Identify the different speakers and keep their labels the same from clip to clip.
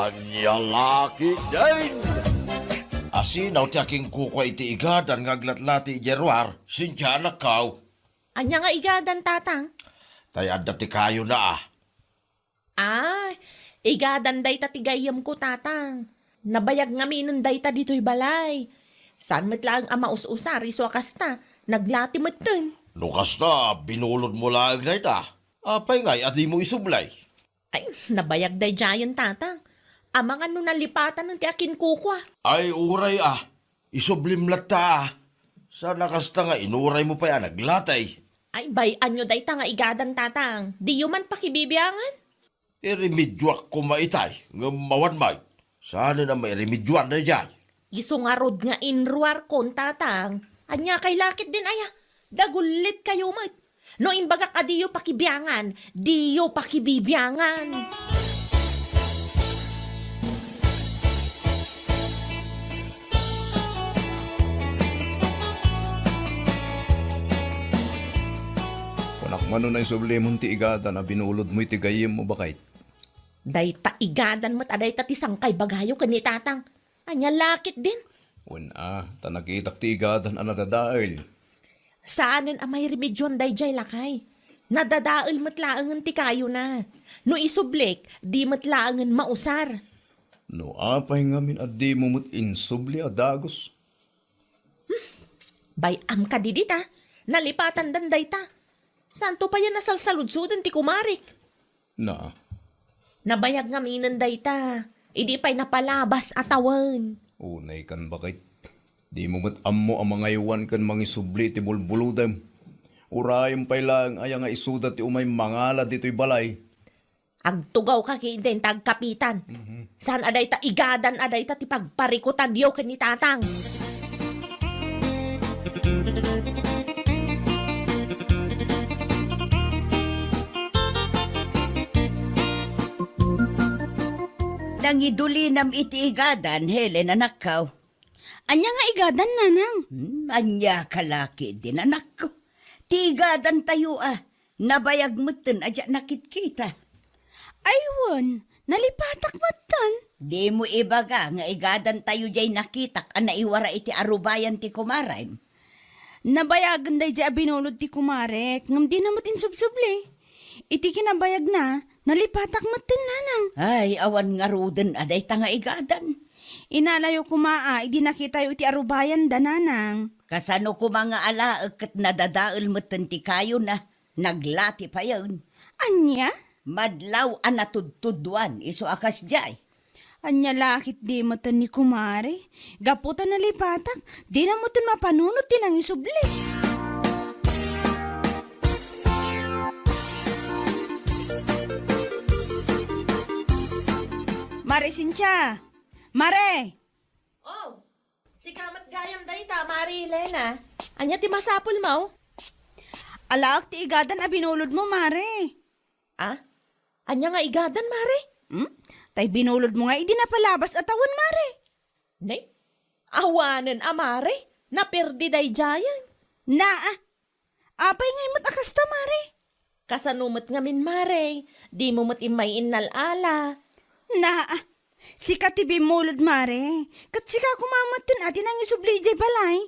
Speaker 1: Anyalaki din! Asinaw ti aking kukwa iti igadan ngaglatlati Jeruar, sinsya nakaw.
Speaker 2: Anya nga igadan, tatang?
Speaker 1: Tayad dati kayo na ah.
Speaker 2: Ay, igadan day ta tigayam ko, tatang. Nabayag nga minunday ta dito'y balay. Saan met lang ang maus-usari so akasta, naglati met ten.
Speaker 1: Lukas na, binulod mo lang na ita. Apay ngay, at di mo isublay.
Speaker 2: Ay, nabayag day jayan, tatang. Amang ano nalipatan ng ti akin kukwa.
Speaker 1: Ay, uray ah. Isublim lata ah. Sana kasta nga, inuray mo pa yan, naglatay.
Speaker 2: Ay, bayan nyo day ta nga igadan, tatang. Di yun man pakibibiyangan.
Speaker 1: Remedyo ko maitay, nga mawan may. Sana na may remedyoan na dyan.
Speaker 2: Iso nga rod nga inruar kon, tatang. Anya kay lakit din aya. Dagulit kayo mat. No imbaga ka diyo pakibiyangan, diyo pakibibiyangan.
Speaker 3: Mano na yung sublimon ti igada na binulod mo iti gayem mo bakit?
Speaker 2: Day ta igadan mat aday ta tisang kay bagayo kani tatang. Anya lakit din.
Speaker 3: Wala, tanakitak ti igada na nadadail.
Speaker 2: Saanen ang may remedyon day jay lakay. Nadadaal matlaangan ti kayo na. No isublik, di matlaangan mausar.
Speaker 3: No apay ngamin at di mo mo't insubli adagos.
Speaker 2: Bay am ka didita. Nalipatan dan day ta. Santo pa yan nasalsaludsudan ti kumarik.
Speaker 3: Na,
Speaker 2: Nabayag nga minan day ta. Idi pa'y napalabas atawan.
Speaker 3: unay kan bakit? Di mo mo't ammo ang mga iwan kan mga isubli ti bulbuludem. Urayang pay lang ay nga isuda ti umay mangala dito'y balay.
Speaker 2: Agtugaw ka kinden tagkapitan. Saan aday ta igadan aday ta ti pagparikutan diyo ken ni tatang.
Speaker 4: Nangidulinam iti igadan, Helen, anak ko.
Speaker 5: Anya nga igadan, nanang.
Speaker 4: Anya kalaki din, anak ko. Ti igadan tayo nabayag mo tin, adya nakit kita.
Speaker 5: Aywan, nalipatak matan.
Speaker 4: Di mo ibaga nga igadan tayo jay nakitak, naiwara iti arubayan ti kumaray.
Speaker 5: Nabayagan day dya binulod ti kumarek, ngam di namot insubsubli. Iti kinabayag na, nalipatak matan, nanang.
Speaker 4: Ay, awan nga ruden, aday ta nga igadan.
Speaker 5: Inalayo kumaa, idi nakita yu iti arubayan da, nanang.
Speaker 4: Kasano ko mga alaag kat nadadaal mo tin ti kayo na, naglati pa yun.
Speaker 5: Anya?
Speaker 4: Madlaw natudtuduan, iso akas jay.
Speaker 5: Anya lakit di matan ni kumare. Gaputan nalipatak, di na matan mapanunod tinang isubli. Mare Cynthia! Mare!
Speaker 2: Oh, si kamat gayam day ta, Mari Elena. Anya ti masapul mo?
Speaker 5: Alaak ti igadan a binulod mo, Mare.
Speaker 2: Ah? Anya nga igadan, Mari?
Speaker 5: Tay binulod mo nga, idi na palabas atawan, Mare.
Speaker 2: Nay, awanen amare. Naperdi day jayan.
Speaker 5: Apay ngay mat akasta, Mare.
Speaker 2: Kasanumot nga min, Mare. Di mo mat imay inalala.
Speaker 5: Sika ti bimulod, Mare. Kat sika kumamatin atin ang isubli jay balay.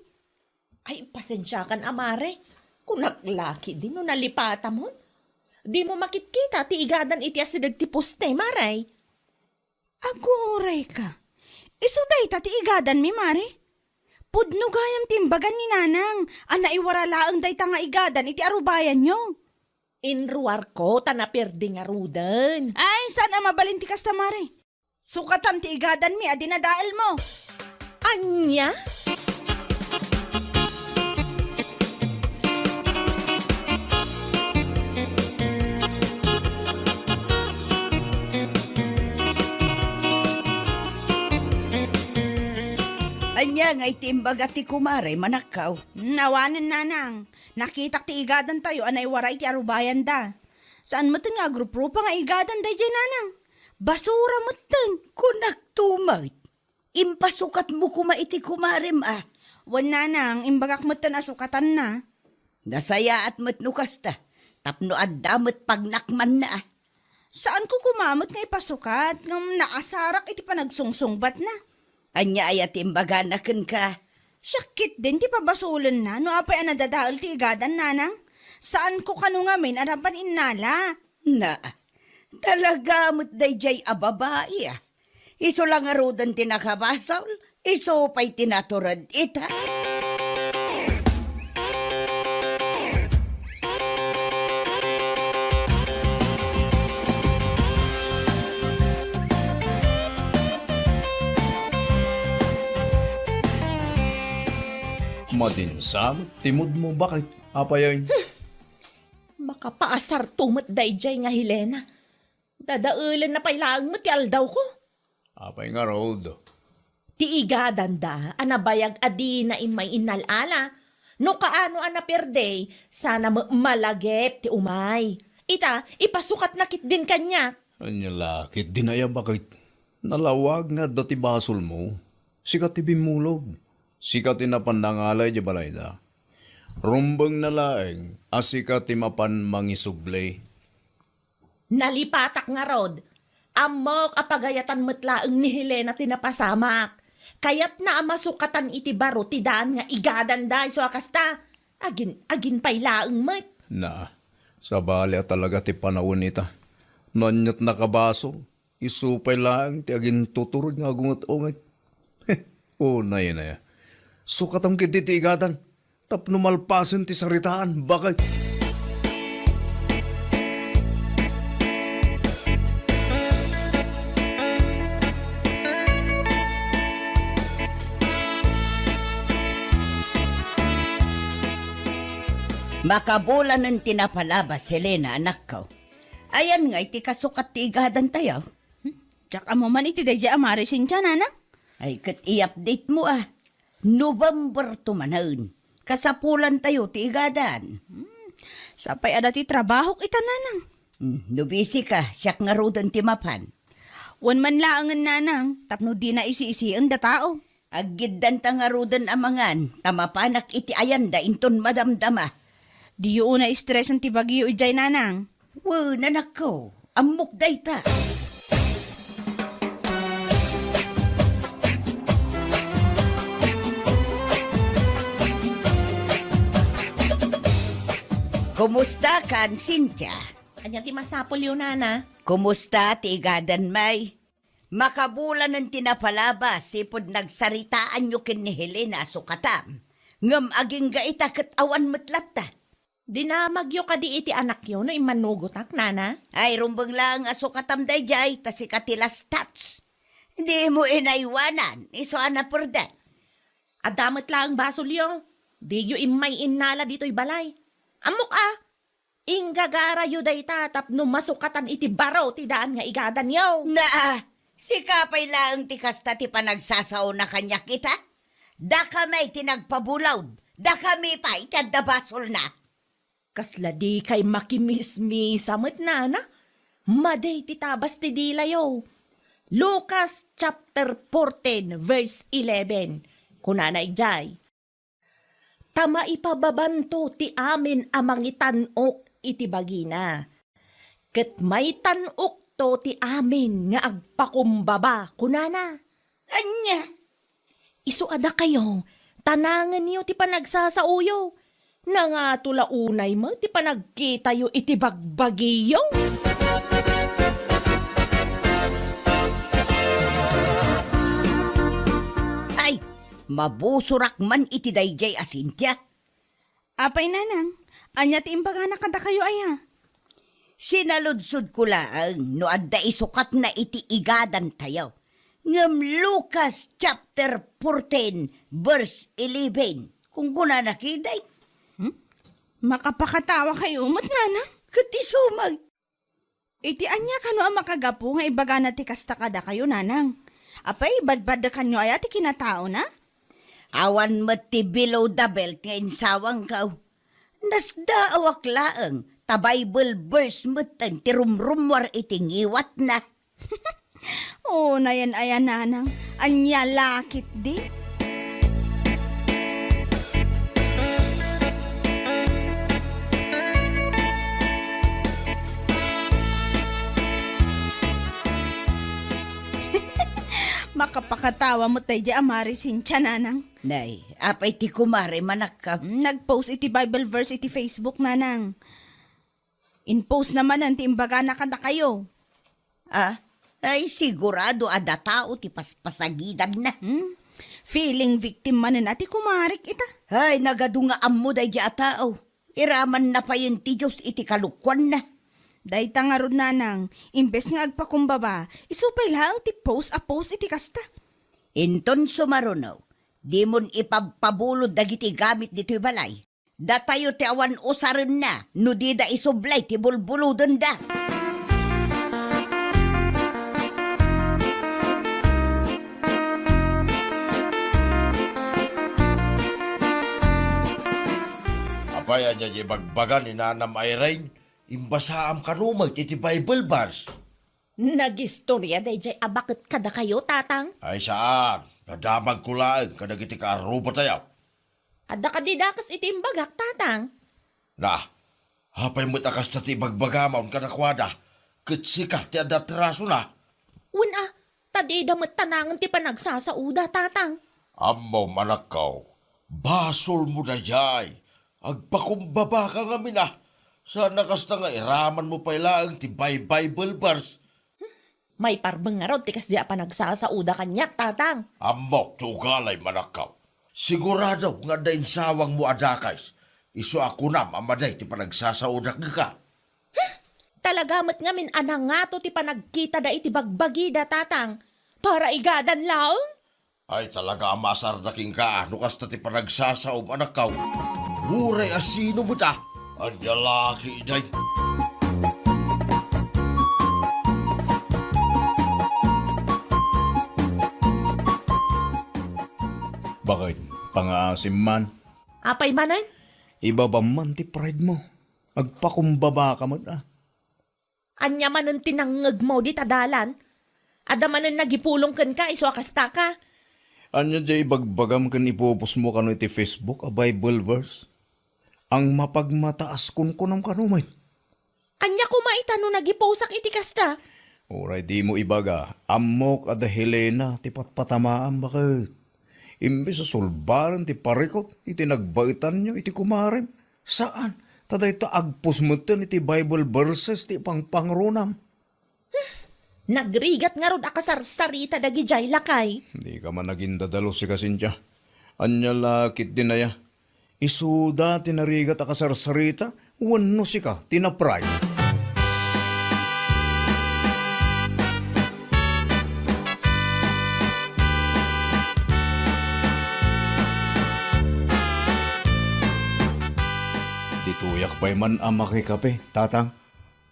Speaker 2: Ay, pasensya kan, amare. Kung naglaki din no nalipata mo. Di mo makitkita ti igadan iti asidag ti poste, Maray.
Speaker 5: Aguray ka. Isuday ta ti igadan mi, Mare. Pudno gayam timbagan ni nanang. Iwara laang day ta nga igadan iti arubayan nyo.
Speaker 2: Inruar ko, tanapirdi nga rudan.
Speaker 5: Ay, saan mabalinti kasta, Mare? Sukatan ti igadan mi, adinadaal mo.
Speaker 2: Anya?
Speaker 4: Anya nga itimbaga ti kumaray manakaw.
Speaker 5: Nawanan, nanang. Nakitak ti igadan tayo, anaiwara iti arubayan da. Saan mo nga grupo pa nga igadan day dyan, nanang? Basura mo
Speaker 4: Kunak tumay. Impasukat mo kuma iti kumarim
Speaker 5: Wan, nanang, imbagak mo asukatan na.
Speaker 4: Nasaya at matnukas ta. Tapno ad damot pagnakman na
Speaker 5: Saan ko kumamot nga ipasukat? Ngam nakasarak iti panagsungsungbat na.
Speaker 4: Anya ay atimbaga na ka.
Speaker 5: Sakit din ti pabasulan na. No apay anadadaol ti igadan nanang. Saan ko kanu ngamin arapan innala?
Speaker 4: Na, talaga mo't dayjay a babae ah. Iso lang arudan tinakabasaw, iso pa'y tinaturad ita.
Speaker 3: Madinsam, timod mo bakit? Apayan.
Speaker 2: Makapaasar tumot dayjay nga Helena. Dadaulan na pailaang mo ti aldaw ko.
Speaker 3: Apay nga road.
Speaker 2: Ti igadan da, anabayag adi na imay inalala. No kaano anaperde, sana malagep ti umay. Ita, ipasukat na kit din kanya.
Speaker 3: Anya lakit, dinaya bakit? Nalawag nga dati basol mo. Sikat ti bimulog. Sikat ti napandangalay di balayda. Rumbang na laeng, asikat ti mapan mangisublay.
Speaker 2: Nalipatak nga rod. Amok apagayatan metlaeng ni Helena tinapasamak. Kayat na amasukatan iti baro ti daan nga igadan da so akasta. Agin pailaeng met.
Speaker 3: Na, sa balya talaga ti panawon ita. Nanyat nakabaso, isupay lang ti agin tuturod nga gungot-ungat. O na yun na ya. Sukatang kiti ti igadan, tapno malpasan ti saritaan, bakit?
Speaker 4: Makabola ng tinapalabas, Helena, anak ko. Ayan nga, iti kasukat ti igadan tayo.
Speaker 5: Tsaka mo man iti dayjay amarisin siya nanang.
Speaker 4: Ay, kat i-update mo ah. November tumanaon. Kasapulan tayo ti igadan.
Speaker 5: Sapay ada ti trabaho kita nanang.
Speaker 4: Nubisi ka, siyak nga rodan ti mapan.
Speaker 5: Wan man laangan nanang, tapno di na isi-isian da tao.
Speaker 4: Agiddan ta nga rodan amangan, tamapanak iti ayanda inton madamdama.
Speaker 5: Di yun na stress ang tibagyo ijay nanang.
Speaker 4: Nanak ko, amok day ta. Kumusta kan, Cynthia?
Speaker 2: Anya ti masapol yun, nana.
Speaker 4: Kumusta ti igadan may? Makabulan ng tinapalabas, sipod nagsaritaan nyo kin ni Helena sukatam. Ngam aging gaita kat awan metlata.
Speaker 2: Dinamagyo ka di iti anak yun no imanugotak, nana.
Speaker 4: Ay, rumbang lang asukatam dayjay, tasi katilas tats. Hindi mo inaiwanan, iso ana perda.
Speaker 2: Adamat lang basol yung. Di yu imay innala dito'y balay. Amok Inggagara yu day tatap no masukatan iti baro ti daan nga igadan yaw.
Speaker 4: Na, si kapay lang ti kasta ti panagsasaw na kanya kita. Da kami tinagpabulaw, da kami pa itadabasol na.
Speaker 2: Kasla di kay makimismisamot nana. Maday ti tabas ti dilayo. Lucas chapter 14 verse 11. Kunana ijay. Tama ipababanto ti amin amang itanok iti bagina. Ket may tanok to ti amin nga agpakumbaba, kunana.
Speaker 4: Anya?
Speaker 2: Isuada kayo, tanangan niyo ti panagsasauyo. Nga tulaunay mo ti panagkita yo iti bagbagiyo.
Speaker 4: Ay, mabusurak man iti dayjay Cynthia.
Speaker 5: Apay nanang, anya ti imbaga na kada kayo aya.
Speaker 4: Sinaludsod ko lang no adda isukat na iti igadan tayo. Ngam Lucas chapter 14 verse 11. Kung kuna nakiday,
Speaker 5: Makapakatawa kayo umot nanang.
Speaker 4: kati sumag.
Speaker 5: Iti anya kano ang makagapu nga ibaga na ti kasta kada kayo nanang. Apay, badbad kanyo aya ti kinatao na?
Speaker 4: Awan mat ti below the belt nga insawang kaw. Nasda awak laeng, ta Bible verse matan ti rumrumwar iti ngiwat na.
Speaker 5: Oo, nayan aya nanang. Anya lakit di. Makapakatawa mo tayo di amari Cynthia nanang.
Speaker 4: Nay, apay ti kumare manak ka.
Speaker 5: Nag-post iti Bible verse iti Facebook nanang. In-post naman ang timbaga na kada kayo.
Speaker 4: Ah, ay sigurado ada tao ti paspasagidan na.
Speaker 5: Feeling victim man na ati kumarik ita.
Speaker 4: Ay, nagadunga ammo day di atao. Iraman na pa yun ti Diyos iti kalukwan na.
Speaker 5: Day tangarod nanang, imbes nga agpakumbaba, isupay lang ti post a post iti kasta.
Speaker 4: Inton sumarunaw, di mon ipagpabulod dagiti gamit dito'y balay. Datayo ti awan usarin na, no di da isublay ti bulbuludon da.
Speaker 1: Apaya niya di bagbagan ni Nanam Irene, imbasaam kanumag iti Bible verse.
Speaker 2: Nagistorya day jay abakit kada kayo, tatang.
Speaker 1: Ay saan, nadamag kulaang kadag iti kaaruba tayo.
Speaker 2: Ada ka didakas iti imbagak, tatang.
Speaker 1: Na, hapay mo takas na ti bagbagamaon kanakwada, kitsika ti adatraso na.
Speaker 2: Wala, tadi damot tanangan ti panagsasauda, tatang.
Speaker 1: Ammo manakaw, basol mo na jay. Agpakumbaba ka nga mina. Sana kasta nga iraman mo pa ilang ti Bible verse.
Speaker 2: May parbeng nga raw, tikas di pa nagsasauda kanyak, tatang.
Speaker 1: Amok tugalay manakaw. Sigurado nga dain sawang mo adakais. Isu ako na amaday ti panagsasaudak ka.
Speaker 2: Talaga mat nga min anang nga to ti panagkita da iti bagbagida, tatang. Para igadan laong?
Speaker 1: Ay talaga amasardaking ka. No kasta ti panagsasaom anakaw. Muray asino mo ta. Anyalaki day.
Speaker 3: Bakit? Pangaasim man.
Speaker 2: Apay manan?
Speaker 3: Iba ba man ti pride mo? Agpakumbaba ka mat.
Speaker 2: Anya manan tinangag mo di tadalan? Ada manan nagipulong kan ka, iso akasta ka.
Speaker 3: Anya jay bagbagam kan ipupos mo kano iti Facebook a Bible verse? Ang mapagmataas kun kunam kanumay.
Speaker 2: Anya kumaita no nagiposak iti kasta.
Speaker 3: Oray di mo ibaga, amok ada Helena ti patpatamaan bakit? Imbis sa sulbaran ti parikot, iti nagbaitan nyo, iti kumarem. Saan? Taday ta agpus mo iti Bible verses ti pangpangrunam.
Speaker 2: Nagrigat nga rod akasarsarita dagi jay lakay.
Speaker 3: Hindi ka man naging dadalo si Kasintya. Anya lakit dinaya. Isuda tinarigat akasarsarita, wano si ka, tinapray. Dituyak pa'y man ang makikape, tatang.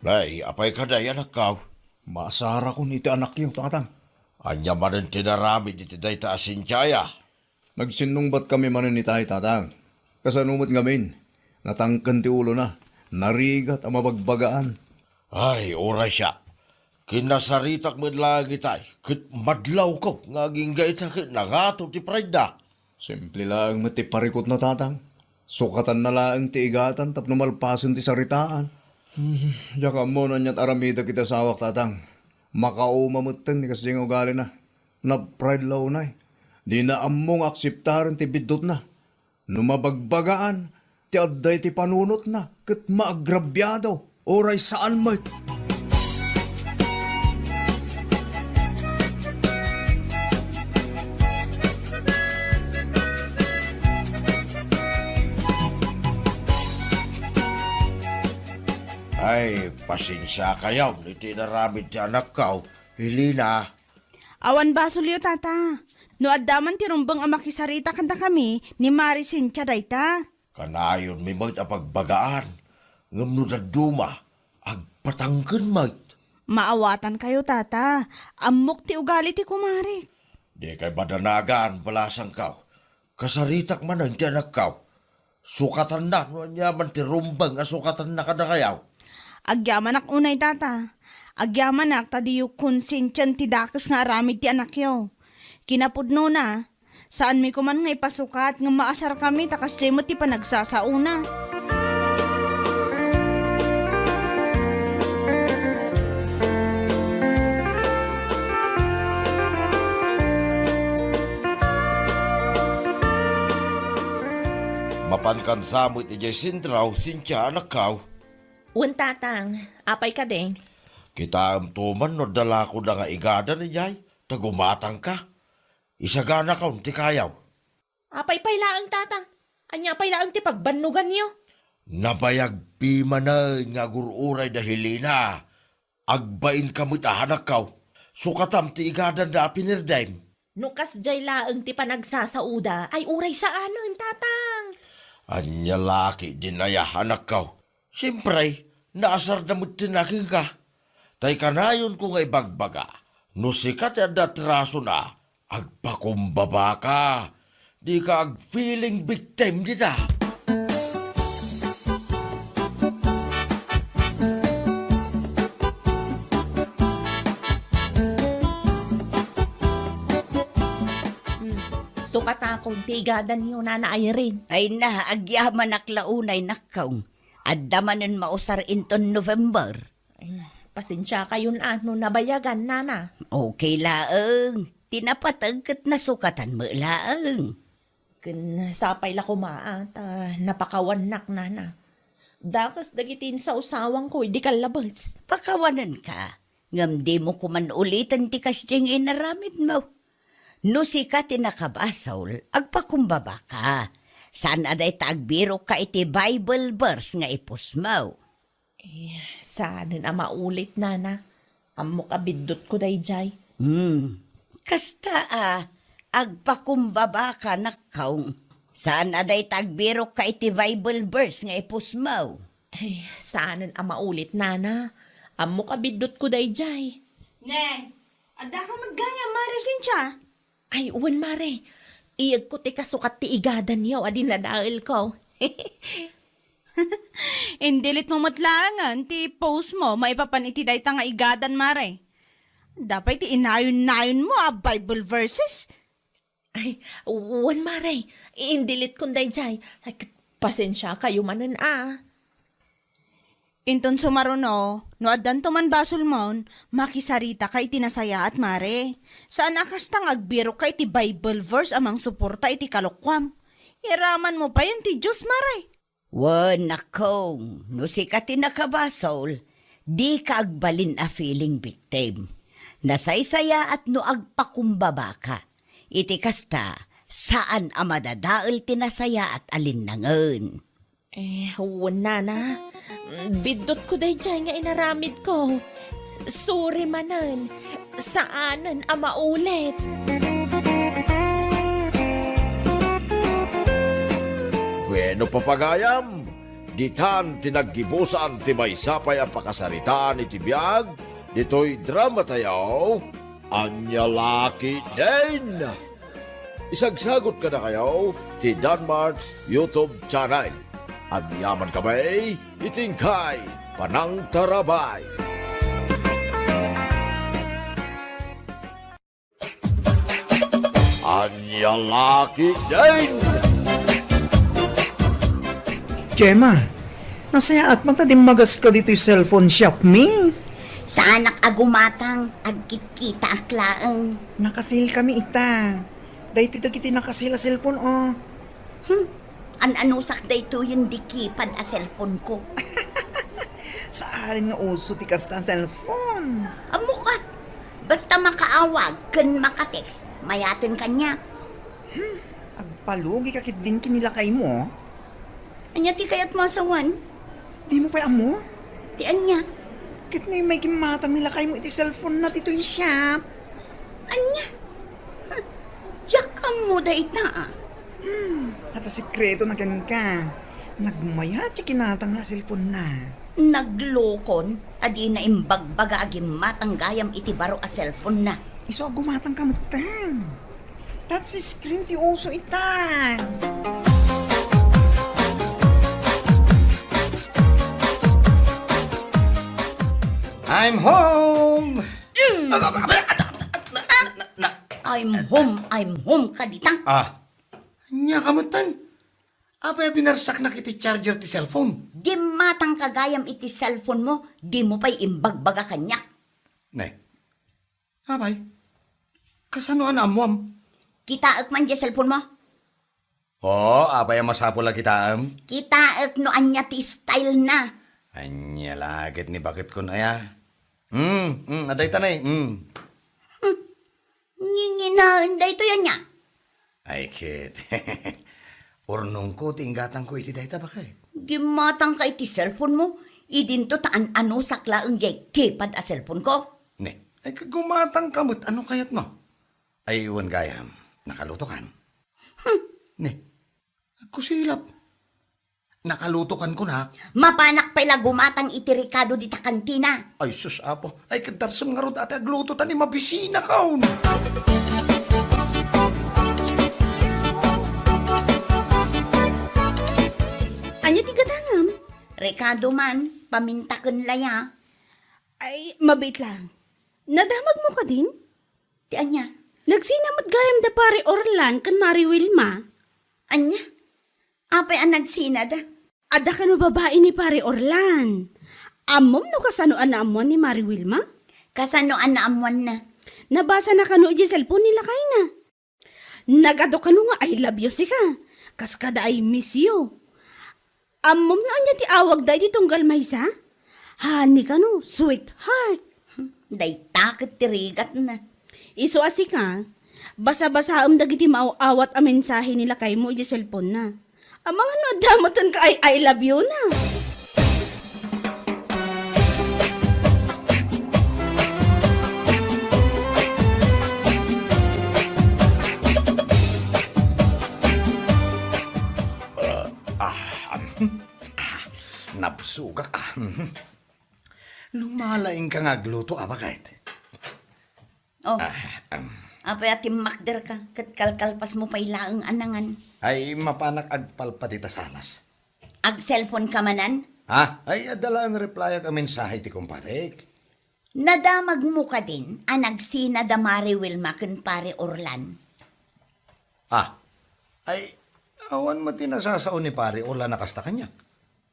Speaker 1: Nay, apay ka day anakaw.
Speaker 3: Masara ko iti anak yung tatang.
Speaker 1: Anya manan tinarami diti day taasin tiyaya.
Speaker 3: Nagsinungbat kami man ni tayo, tatang. Kasanumot ngamin, natangkan ti ulo na, narigat ang mabagbagaan.
Speaker 1: Ay, oray siya. Kinasaritak mo lagi tay. Kit madlaw ko, ngaging gaita kit nangato ti pride da.
Speaker 3: Simple lang mati parikot na tatang. Sukatan na lang ti igatan tapno malpasan ti saritaan. Yaka mo na niya't aramida kita sawak tatang. Makaumamutang ni kasi yung ugali na. Na-pride law na eh. Di na among akseptaran ti bidot na. Numabagbagaan, ti adday ti panunot na. Kat maagrabyado, oray saan mo.
Speaker 1: Ay, pasensya kayaw. Iti naramid ti anak kaw. Hilina.
Speaker 5: Awan basulyo tata. No addaman ti rumbang amakisarita kanta kami ni Mari Cynthia dayta.
Speaker 1: Kanayon may mo't apagbagaan. Ngamno na duma. Agpatanggan mo't.
Speaker 5: Maawatan kayo tata. Amok ti ugali ti kumari.
Speaker 1: Di kay badanagan balasang kaw. Kasaritak man ang ti anak kaw. Sukatan na. Nanyaman ti rumbang asukatan na kada kayaw.
Speaker 5: Agyaman ak unay tata. Agyaman ak tadiyo konsensyan ti dakas nga aramid ti anak yo. Kinapudno na. Saan mi kuman nga ipasukat nga maasar kami takas mo ti panagsasauna.
Speaker 1: apan kan samot ijay sindraw, sinsya anak kaw.
Speaker 2: Un tatang, apay ka din.
Speaker 1: Kita am tuman no dala ko na nga igada ni jay, tagumatang ka. Isagana ka ti kayaw.
Speaker 2: Apay laang tatang. Anya pay laang ti pagbanugan niyo.
Speaker 1: Nabayag pima na nga gururay dahilina. Agbain kamit anak kaw. Sukatam ti igada da pinirdaim.
Speaker 2: Nukas jay laang ti panagsasauda ay uray sa anon tatang.
Speaker 1: Anya laki din ay anak kaw. Siyempre, naasar damot tinaking ka. Tay kanayon ko nga ibagbaga. No sikat ya datraso na, agpakumbaba ka. Di ka ag-feeling victim dita.
Speaker 2: Sukat akong tigadan niyo na Irene.
Speaker 4: Ay na, agyaman aklaunay nakaw. Addamanin mausar inton November.
Speaker 2: Pasensya kayon ano nabayagan nana.
Speaker 4: Okay laang. Tinapatagkat na sukatan mo laang.
Speaker 2: Kun sapay la kumaat, napakawanak nana. Dakas dagitin sa usawang ko, di kalabas.
Speaker 4: Pakawanan ka. Ngam di mo kuman ulitan ti kasyeng inaramid mo. No si ka tinakabasaw, agpakumbaba ka. Saan aday tagbiro ka iti Bible verse nga ipos mo?
Speaker 2: Saanin maulit nana. Amok abidot ko dayjay.
Speaker 4: Kasta agpakumbaba ka nakaw. Saan aday tagbiro ka iti Bible verse nga ipos mo?
Speaker 2: Ay, saanin maulit nana. Amok abidot ko dayjay.
Speaker 5: Neng, adda ka maggaya, Mare Cynthia.
Speaker 2: Ay, uwan mare. Iyag ko ti kasukat ti igadan niyo, adi na dahil ko.
Speaker 5: Indilit mo matlangan, ti post mo, maipapaniti day nga igadan, Mare. Dapat ti inayon-nayon mo, Bible verses.
Speaker 2: Ay, uwan mare. Iindilit kong dayjay. Ay, pasensya kayo manan
Speaker 5: Inton sumaruno, no addan to man basol mon, makisarita kay tinasaya at Mare. Saan akas tang agbiro kay ti Bible verse amang suporta iti kalukwam. Iraman mo pa yan ti Diyos, Mare.
Speaker 4: Wan nakong, no si ka tinakabasol, di ka agbalin a feeling victim. Nasaysaya at no agpakumbaba ka. Iti kasta, saan a madadaal tinasaya at alinnangan.
Speaker 2: Uwan nana. Bidot ko dayjay nga inaramid ko. Sorry manan. Saanan maulit?
Speaker 1: Bueno papagayam, ditan tinaggibusan ti may sapay ang pakasaritaan iti biyag, dito'y drama tayo, anya laki din. Isagsagot ka na kayo ti Danmarks YouTube channel. Agyaman kamay, itingkay, panang tarabay. Anya laki din.
Speaker 6: Gemma, nasaya at din magas ka dito yung cellphone shop, Ming.
Speaker 4: Sa anak agumatang, agkit-kita aklaang.
Speaker 6: Nakasil kami ita. Dahito kiti nakasila cellphone, oh.
Speaker 4: An-anusak da ito yung dikipad a cellphone ko.
Speaker 6: Sa alin nga uso ti kasta ang cellphone.
Speaker 4: Amukat, basta makaawag, kun makatext, mayatin kanya.
Speaker 6: Agpalugi kakit din kinilakay mo.
Speaker 4: Anya ti kayat mo asawan?
Speaker 6: Di mo pa amo?
Speaker 4: Ti anya?
Speaker 6: Kit na yung may kimatang nilakay mo iti cellphone na dito yung shop.
Speaker 4: Anya? Diyak mo da ita
Speaker 6: At sikreto na kan ka. Nagmayat yung kinatang na cellphone na.
Speaker 4: Naglokon, adi na imbagbaga agim matanggayam iti baro a cellphone na.
Speaker 6: Iso gumatang kamutan. That's si screen ti uso ita.
Speaker 7: I'm home!
Speaker 4: I'm home kaditang.
Speaker 7: Nya kamutan. Apay binarsak na kiti charger ti cellphone.
Speaker 4: Di matang kagayam iti cellphone mo, di mo pa'y imbagbaga kanya.
Speaker 7: Ne. Apay. Kasano an amuam?
Speaker 4: Kita man di cellphone mo?
Speaker 7: Oh, apa yang masapula kita,
Speaker 4: Kita no anya ti style na.
Speaker 7: Anya lagit ni bakit kun aya. Aday tanay.
Speaker 4: Nginginahan da ito yan niya.
Speaker 7: Ay, kit. Urnong ko, tinggatang ko iti dayta bakit?
Speaker 4: Gimatang ka iti cellphone mo. Idinto taan ano sakla ang jay kipad a cellphone ko.
Speaker 7: Ne, ay kagumatang kamot, ano kayat mo? Ay, iwan gayam, nakaluto kan. Ne, kusilap. Nakaluto kan ko na.
Speaker 4: Mapanak pala gumatang iti Ricardo di ta kantina.
Speaker 7: Ay, sus, apo. Ay, kadarsam nga rod ate agluto tani mabisina ka.
Speaker 5: Anya ti gadangam?
Speaker 4: Ricardo man, pamintaken laya.
Speaker 5: Ay, mabait lang. Nadamag mo ka din?
Speaker 4: Ti anya,
Speaker 5: Nagsinamot gayam da pare Orlan kan Mari Wilma.
Speaker 4: anya, apay ang nagsinada.
Speaker 5: Ada ka no babae ni pare Orlan. Amom no kasano ana amon ni Mari Wilma?
Speaker 4: Kasano ang naamuan na.
Speaker 5: Nabasa na kano iti cellphone nila kay na. Nagado kano nga I love you si ka. Kas kada I miss you. Amom na anya ti awag da iti tunggal maysa? Hani kano, sweetheart.
Speaker 4: Day takot tirigat na.
Speaker 5: Iso asi ka, basa-basa dagiti maaawat a mensahe nila kay mo iti cellphone na. Amang ano, damatan ka ay I love you na.
Speaker 7: Napsugak. Lumalaing ka nga gluto, bakit?
Speaker 4: Oh, apay atim makder ka. Kat kalkalpas mo pa ilaang anangan.
Speaker 7: Ay, mapanak agpalpatita salas.
Speaker 4: Ag cellphone ka manan.
Speaker 7: Ha? Ay, adala ang reply ka mensahe ti kumparek.
Speaker 4: Nadamag mo ka din ang nagsina da Mari Wilma ken pare Orlan.
Speaker 7: Ay, awan mo tinasasaon ni pare o nakasta kanya.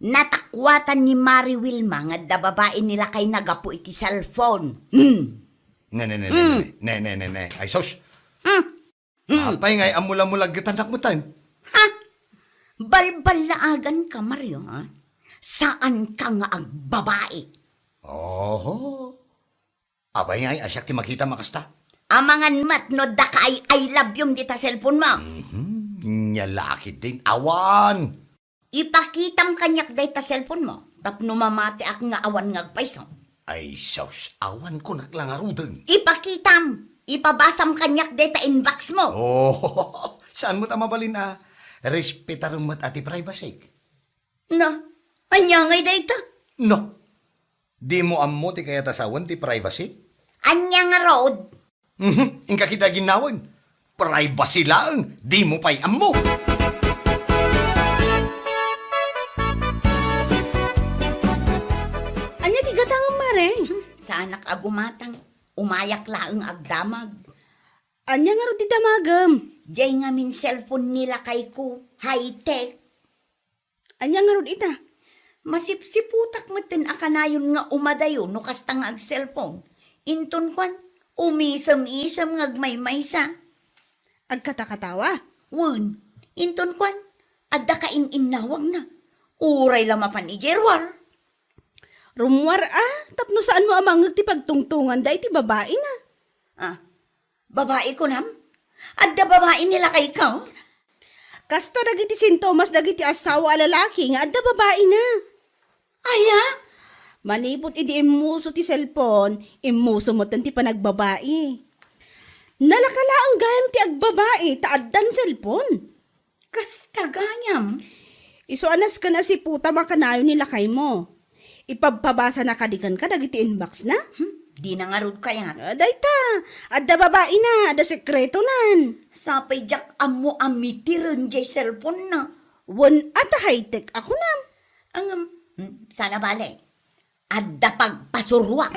Speaker 4: Natakwatan ni Mari Wilma nga da babae nila kay nagapu iti cellphone.
Speaker 7: Ne. Ay, sos. Apay ngay amula-mulag gitanak mo time.
Speaker 4: Balbalaagan ka, Mario, ha? Saan ka nga ang babae?
Speaker 7: Oh. Apay ngay asyak ti makita makasta.
Speaker 4: Amangan matnod da ka ay I love you dita cellphone mo.
Speaker 7: Nyalaki din. Awan.
Speaker 4: Ipakitam kanyak day ta cellphone mo. Tapno mamati ak nga awan ngagpaiso.
Speaker 7: Ay, sos. Awan ko naklangaruden.
Speaker 4: Ipakitam. Ipabasam kanyak day ta inbox mo.
Speaker 7: Oh, saan mo mabalin respetarum mo't ati privacy?
Speaker 4: No, anya ngay day ta?
Speaker 7: No. Di mo ammo ti kaya tasawan ti privacy?
Speaker 4: Anya nga road?
Speaker 7: Ingka kita ginawan. Privacy lang. Di mo pa'y ammo.
Speaker 5: Anya ti gadangam mare?
Speaker 4: Sa anak agumatang. Umayak laang agdamag.
Speaker 5: Anya nga ro ti damagam?
Speaker 4: Jay nga min cellphone nila kay ko. High-tech.
Speaker 5: Anya nga ro ita?
Speaker 4: Masipsiputak matin akanayon nga umadayo no kasta nga ag cellphone. Inton kwan, umisam-isam ngagmaymaysa.
Speaker 5: Agkatakatawa?
Speaker 4: Wun, inton kwan, adda ka in-inawag na. Uray lamapan ni Jerwar.
Speaker 5: Rumwar tapno saan mo amang ti pagtungtungan da iti babae na.
Speaker 4: Babae ko nam? Adda babae nila kay ikaw?
Speaker 5: Kasta dagiti sintomas dagiti asawa a lalaki nga adda babae na.
Speaker 4: Aya?
Speaker 5: Manipot idi imuso ti cellphone, imuso mo ti panagbabae. Nalakala ang gayam ti agbabae, taaddan cellphone.
Speaker 4: Kasta ganyam.
Speaker 5: Iso anas ka na si puta makanayo nila kay mo. Ipagpabasa na kadikan ka, dagiti inbox na.
Speaker 4: Di na nga rod kaya.
Speaker 5: Dayta, adda babae na, adda sekreto nan.
Speaker 4: Sapay jak amo amitiren jay cellphone na.
Speaker 5: Wan at high-tech ako na.
Speaker 4: Ang, sana bale. Adda pagpasurwak.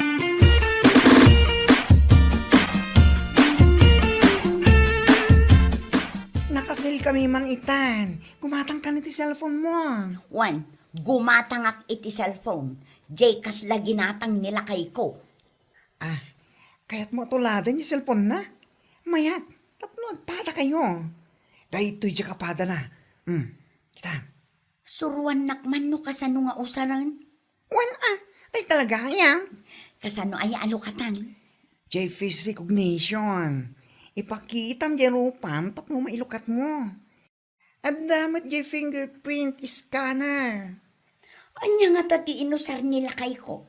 Speaker 6: Nakasil kami mang itan. Gumatang ka na ti cellphone mo.
Speaker 4: One, gumatangak iti cellphone. Jay kasla ginatang nila kay ko.
Speaker 6: Kaya't mo tuladan yung cellphone na. Maya, tapno agpada kayo. Dahil ito'y kapada na. Kita.
Speaker 4: Suruan nakman no kasano nga usaran.
Speaker 6: Wan ay talaga yan.
Speaker 4: Kasano ay alukatan.
Speaker 6: J-face recognition. Ipakitam di rupam tapno mailukat mo. At damat di fingerprint scanner.
Speaker 4: Anya nga tati inusar nila kay ko.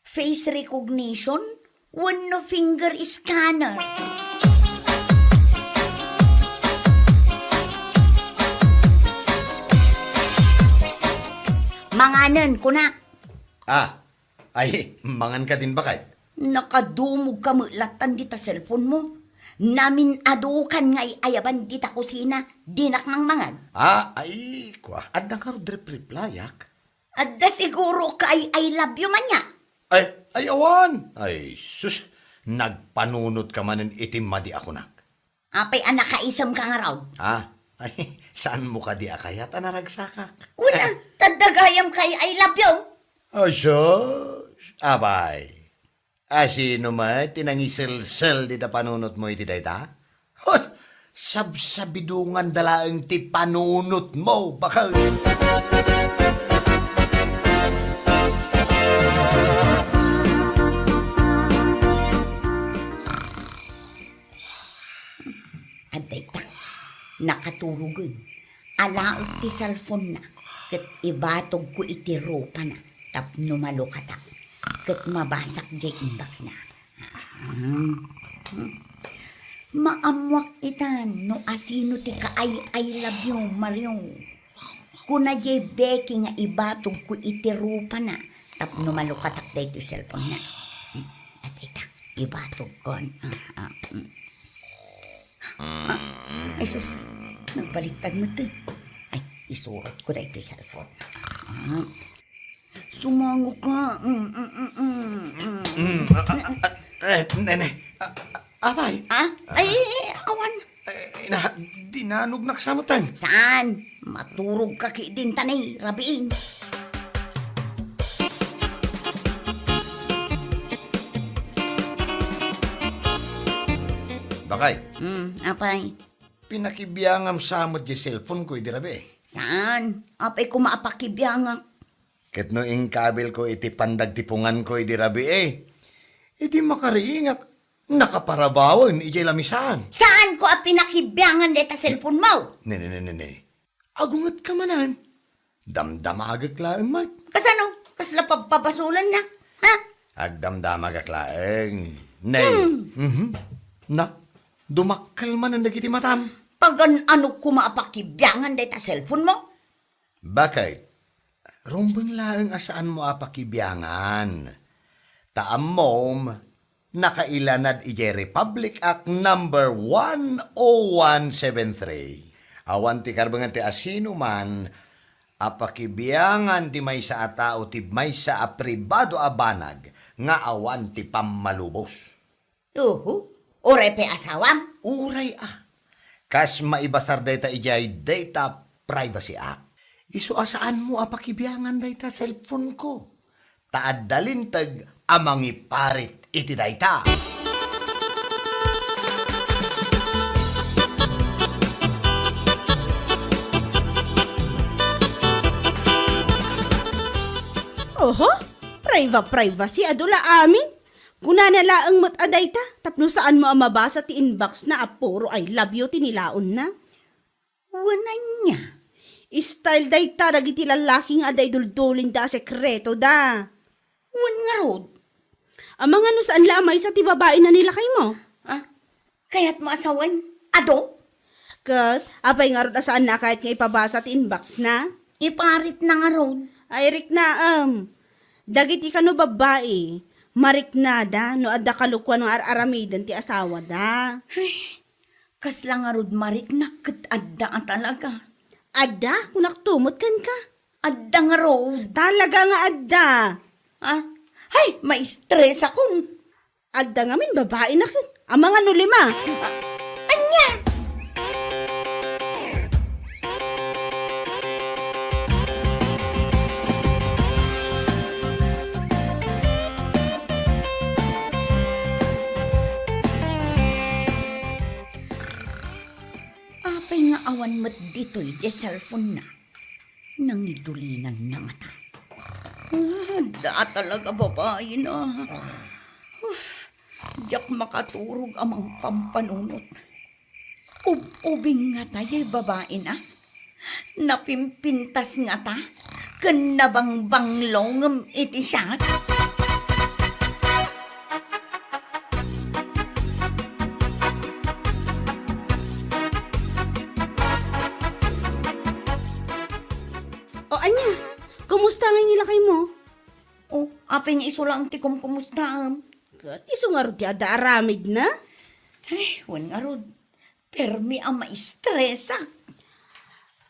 Speaker 4: Face recognition, one no finger scanner. Manganan ko na.
Speaker 7: Ay, mangan ka din ba kay?
Speaker 4: Nakadumog ka mulatan dita cellphone mo. Namin adukan nga ayaban dita kusina. Dinak ng mangan.
Speaker 7: Ay, kwa. Ad na ka replayak.
Speaker 4: Adda siguro ka ay I love you man niya.
Speaker 7: Ay, awan. Ay, sus. Nagpanunod ka man ng itim madi ako nak.
Speaker 4: Apay anak kaisam ka nga raw.
Speaker 7: Ay, saan mo ka di akayat anaragsakak?
Speaker 4: Una, tadagayam kay I love you.
Speaker 7: Oh, sus. Abay. Sino man, tinangisel-sel di ta panunot mo iti dayta? Hoy, sabsabidungan dalaang ti panunot mo, bakal.
Speaker 4: Aday ta, nakaturugan. Alaot ti cellphone na. Kat ibatog ko iti ropa na. Tapno malukatak. Kat mabasak jay inbox na. Maamwak itan no asino ti ka I love you, Mario. Kuna jay beki nga ibatog ko iti ropa na. Tapno malukatak day ti cellphone na. Aday ta, ibatog ko. Ay sus, nagbaliktad mo ito. Ay, isurot ko na ito sa cellphone. Sumango ka.
Speaker 7: Nene, abay.
Speaker 4: Ay, awan.
Speaker 7: Dinanog naksamutan.
Speaker 4: Saan? Maturog ka ki din tanay, rabiin.
Speaker 7: Bakay,
Speaker 4: Apay.
Speaker 7: pinakibiyangam samot di cellphone ko, di rabi.
Speaker 4: Saan? Apay ko maapakibiyangak.
Speaker 7: Ket no ing kabel ko iti pandagtipungan ko, di rabi Iti makariingak, nakaparabawan, ijay lamisan.
Speaker 4: Saan ko apinakibiyangan deta cellphone mo?
Speaker 7: Ne. Agungat ka manan. Damdamagak laeng, Mike.
Speaker 4: Kasano? Kasla pabasulan na? Ha?
Speaker 7: Agdamdamagak laeng. Nay. Na, dumakkel man ang nagiti matam.
Speaker 4: Pagan ano ko maapakibyangan deta cellphone mo?
Speaker 7: Bakit? Rumbang laeng asaan mo apakibyangan. Taam mom, nakailanad ije Republic Act number 10173. Awan ti karbangan ti asino man, apakibyangan ti may sa atao ti may sa apribado abanag, nga awan ti pammalubos.
Speaker 4: Oray pe asawam?
Speaker 7: Uray Kas maibasar data ijay Data Privacy Act. Isu asaan mo apakibyangan data cellphone ko. Taad dalintag amangi parit iti data.
Speaker 5: Oho, privacy adula amin. Kuna nala ang mataday ta, tapno saan mo ang mabasa ti inbox na apuro I love you tinilaon na.
Speaker 4: Wanan niya.
Speaker 5: Style day ta, dagiti lalaking aday duldulin da sekreto da.
Speaker 4: Wan nga rod.
Speaker 5: Ang mga no saan lamay sa ti babae na nila kay mo.
Speaker 4: Kaya't mo asawan? Ado?
Speaker 5: Kat, apay nga rod asaan na kahit nga ipabasa ti inbox na.
Speaker 4: Iparit na nga rod.
Speaker 5: Ay rik na dagiti kano babae, marik na da, no adda kalukwan ng aramidan ti asawa da.
Speaker 4: Kasla nga rod marik na adda ang talaga.
Speaker 5: Adda, kunak tumot kan ka.
Speaker 4: Adda nga rod.
Speaker 5: Talaga nga adda.
Speaker 4: Ay, ma-stress ako.
Speaker 5: Adda nga min babae na kin. Ang mga no 5.
Speaker 4: Anya! Apay nga awan mat dito'y di cellphone na. Nangidulinan na nga ta. Da talaga babae na. Diyak makaturog amang pampanunot. Ubing nga tayo babae na. Napimpintas nga ta. Kanabangbang iti siya.
Speaker 5: O anya, kumusta nga nilakay mo?
Speaker 4: O, apay niya iso lang tikom kumusta.
Speaker 5: Kat iso nga rod yada aramid na.
Speaker 4: Ay, wan nga rod. Permi ang maistresa.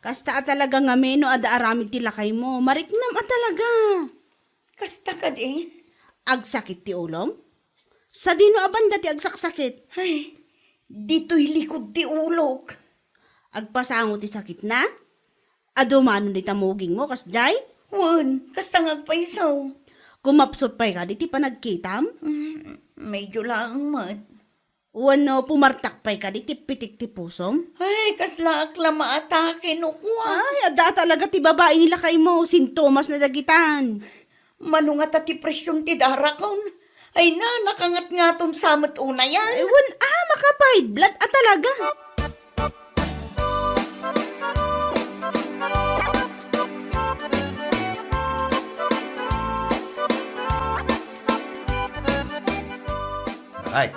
Speaker 5: Kasta talaga nga meno ada aramid ti lakay mo. Mariknam talaga.
Speaker 4: Kasta ka di.
Speaker 5: Agsakit ti ulom? Sa dino abanda ti agsaksakit?
Speaker 4: Ay, dito'y likod ti ulok.
Speaker 5: Agpasango ti sakit na? Adumano ni tamuging mo, kasjay?
Speaker 4: Wan, kasta ngagpaisaw.
Speaker 5: Kumapsot pa'y ka, di ti panagkitam?
Speaker 4: Medyo lang mat.
Speaker 5: Wano, pumartak pa'y ka, di ti pitik ti pusom?
Speaker 4: Ay, kasla akla maatake no kuha.
Speaker 5: Ay, ada talaga ti babae nila kay mo, sintomas na dagitan.
Speaker 4: Manungat at ti presyon ti darakon. Ay na, nakangat-ngaton samat una yan.
Speaker 5: Ewan, makapay, blood talaga.
Speaker 7: Ay,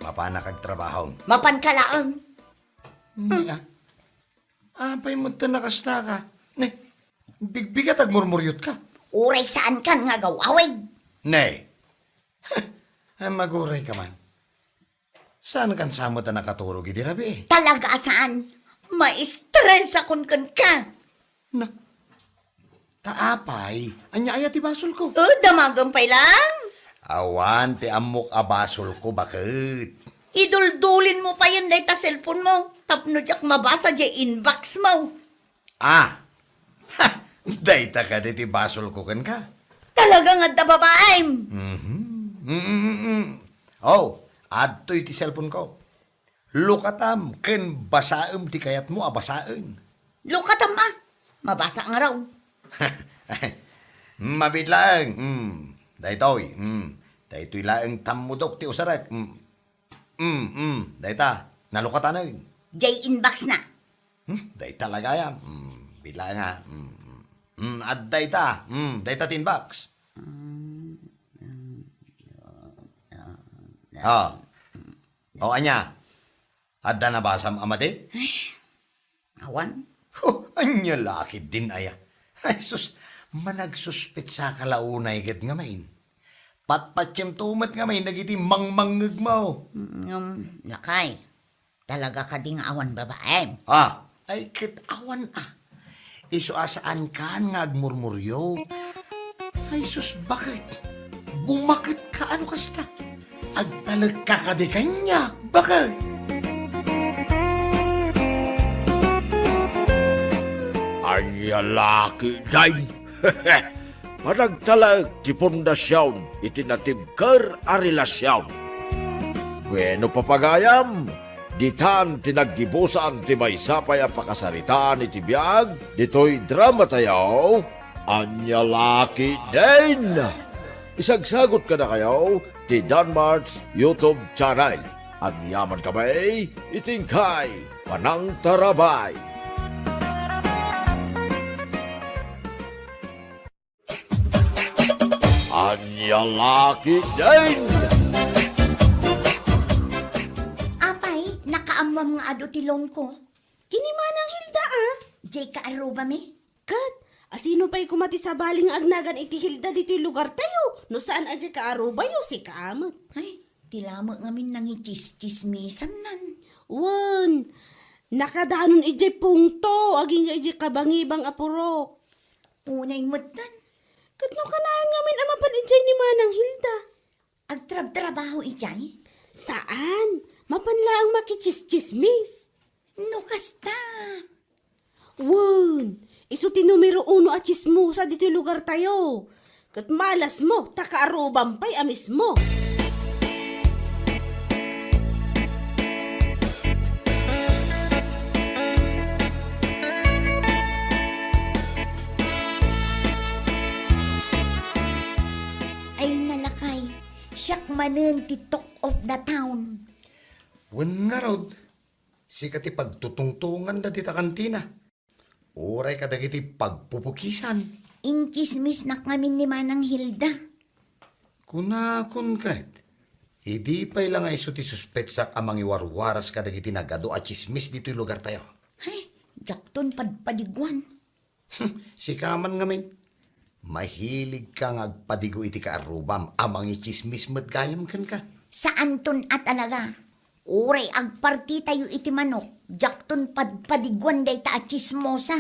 Speaker 7: mapana kag trabaho.
Speaker 4: Mapan ka lang.
Speaker 7: Apay mo ta nakasta ka. Ne, bigbigat ag murmuryot ka.
Speaker 4: Uray saan kan nga gawawig.
Speaker 7: Ne, ay maguray ka man. Saan kan samot na nakaturog idi rabi?
Speaker 4: Talaga saan? Ma-stress akon kan ka.
Speaker 7: Na, taapay, anya aya ti basol ko.
Speaker 4: Damagampay lang.
Speaker 7: Awan, ti amok abasol ko, bakit?
Speaker 4: Iduldulin mo pa yun dahil ta cellphone mo. Tapno jak mabasa di inbox mo.
Speaker 7: Ah, ha, dayta ka di ti basol ko kan ka.
Speaker 4: Talaga nga da babaem.
Speaker 7: Oh, adto'y ti cellphone ko. Lukatam, ken basaem ti kayat mo abasaen.
Speaker 4: Lukatam mabasa nga raw.
Speaker 7: Mabidlaeng, daytoy, daytoy laeng tamudok ti usaret. Dayta, nalukatanen.
Speaker 4: Jay inbox na.
Speaker 7: Day talaga yan. Bila nga. At dayta. Dayta tinbox. Anya. Adda na basam amate?
Speaker 4: Awan.
Speaker 7: Anya lakid din aya. Ay sus, managsuspit sa kalaunay gid nga main. Patpatsem tumat nga main nagiti mangmangeg mo.
Speaker 4: Lakay. Talaga ka ding awan babaem.
Speaker 7: Ay kit awan Iso asaan kan nga agmurmuryo. Ay sus, bakit? Bumakit ka ano kasta? Agtalag ka kadi kanya. Bakit?
Speaker 1: Anya laki day. Panagtalag ti pundasyon itinatibker a relasyon. Bueno papagayam, ditan tinaggibusan ti may sapay a pakasaritaan iti biyag, dito'y drama tayo, anya laki din. Isagsagot ka na kayo ti Danmar's YouTube channel. Ang yaman kamay, itingkay, panang tarabay. Anya laki din.
Speaker 4: Apay, nakaamam nga ado tilong ko.
Speaker 5: Kinimanang Hilda
Speaker 4: Jay ka aruba mi?
Speaker 5: Kat, asino pa'y kumati sa baling agnagan iti Hilda dito'y lugar tayo. No saan adya ka arubayo si kaamot.
Speaker 4: Ay, tilamo ngamin nang itis-tismisan nan.
Speaker 5: Wan, nakadanon ijay pungto, aging ijay kabangibang apurok.
Speaker 4: Unay mutan.
Speaker 5: Katno kanayan ngamin amapan ijay ni Manang Hilda.
Speaker 4: Agtrab-trabaho ijay?
Speaker 5: Saan? Mapanlaang makichischismis.
Speaker 4: No kasta.
Speaker 5: Wan, iso ti numero 1 at chismosa dito'y lugar tayo. Kat malas mo, takaaruban pa'y amis mo.
Speaker 4: manen ti talk of the town.
Speaker 7: Wen nga rod, sikat pagtutungtungan da dita kantina. Uray ka dagiti pagpupukisan.
Speaker 4: Inkismis na kami ni Manang Hilda.
Speaker 7: Kunakon kat. Idi pa'y lang ay suti suspetsak amang iwarwaras ka dagiti nagado at chismis dito'y lugar tayo.
Speaker 4: Ay, jakton padpadiguan.
Speaker 7: Si kaman ngamin. Mahilig kang agpadigo iti kaarubam amang ichismis matgayam kan ka.
Speaker 4: Saan ton at alaga? Uray agparti tayo iti manok. Jakton padpadiguan day ta at chismosa.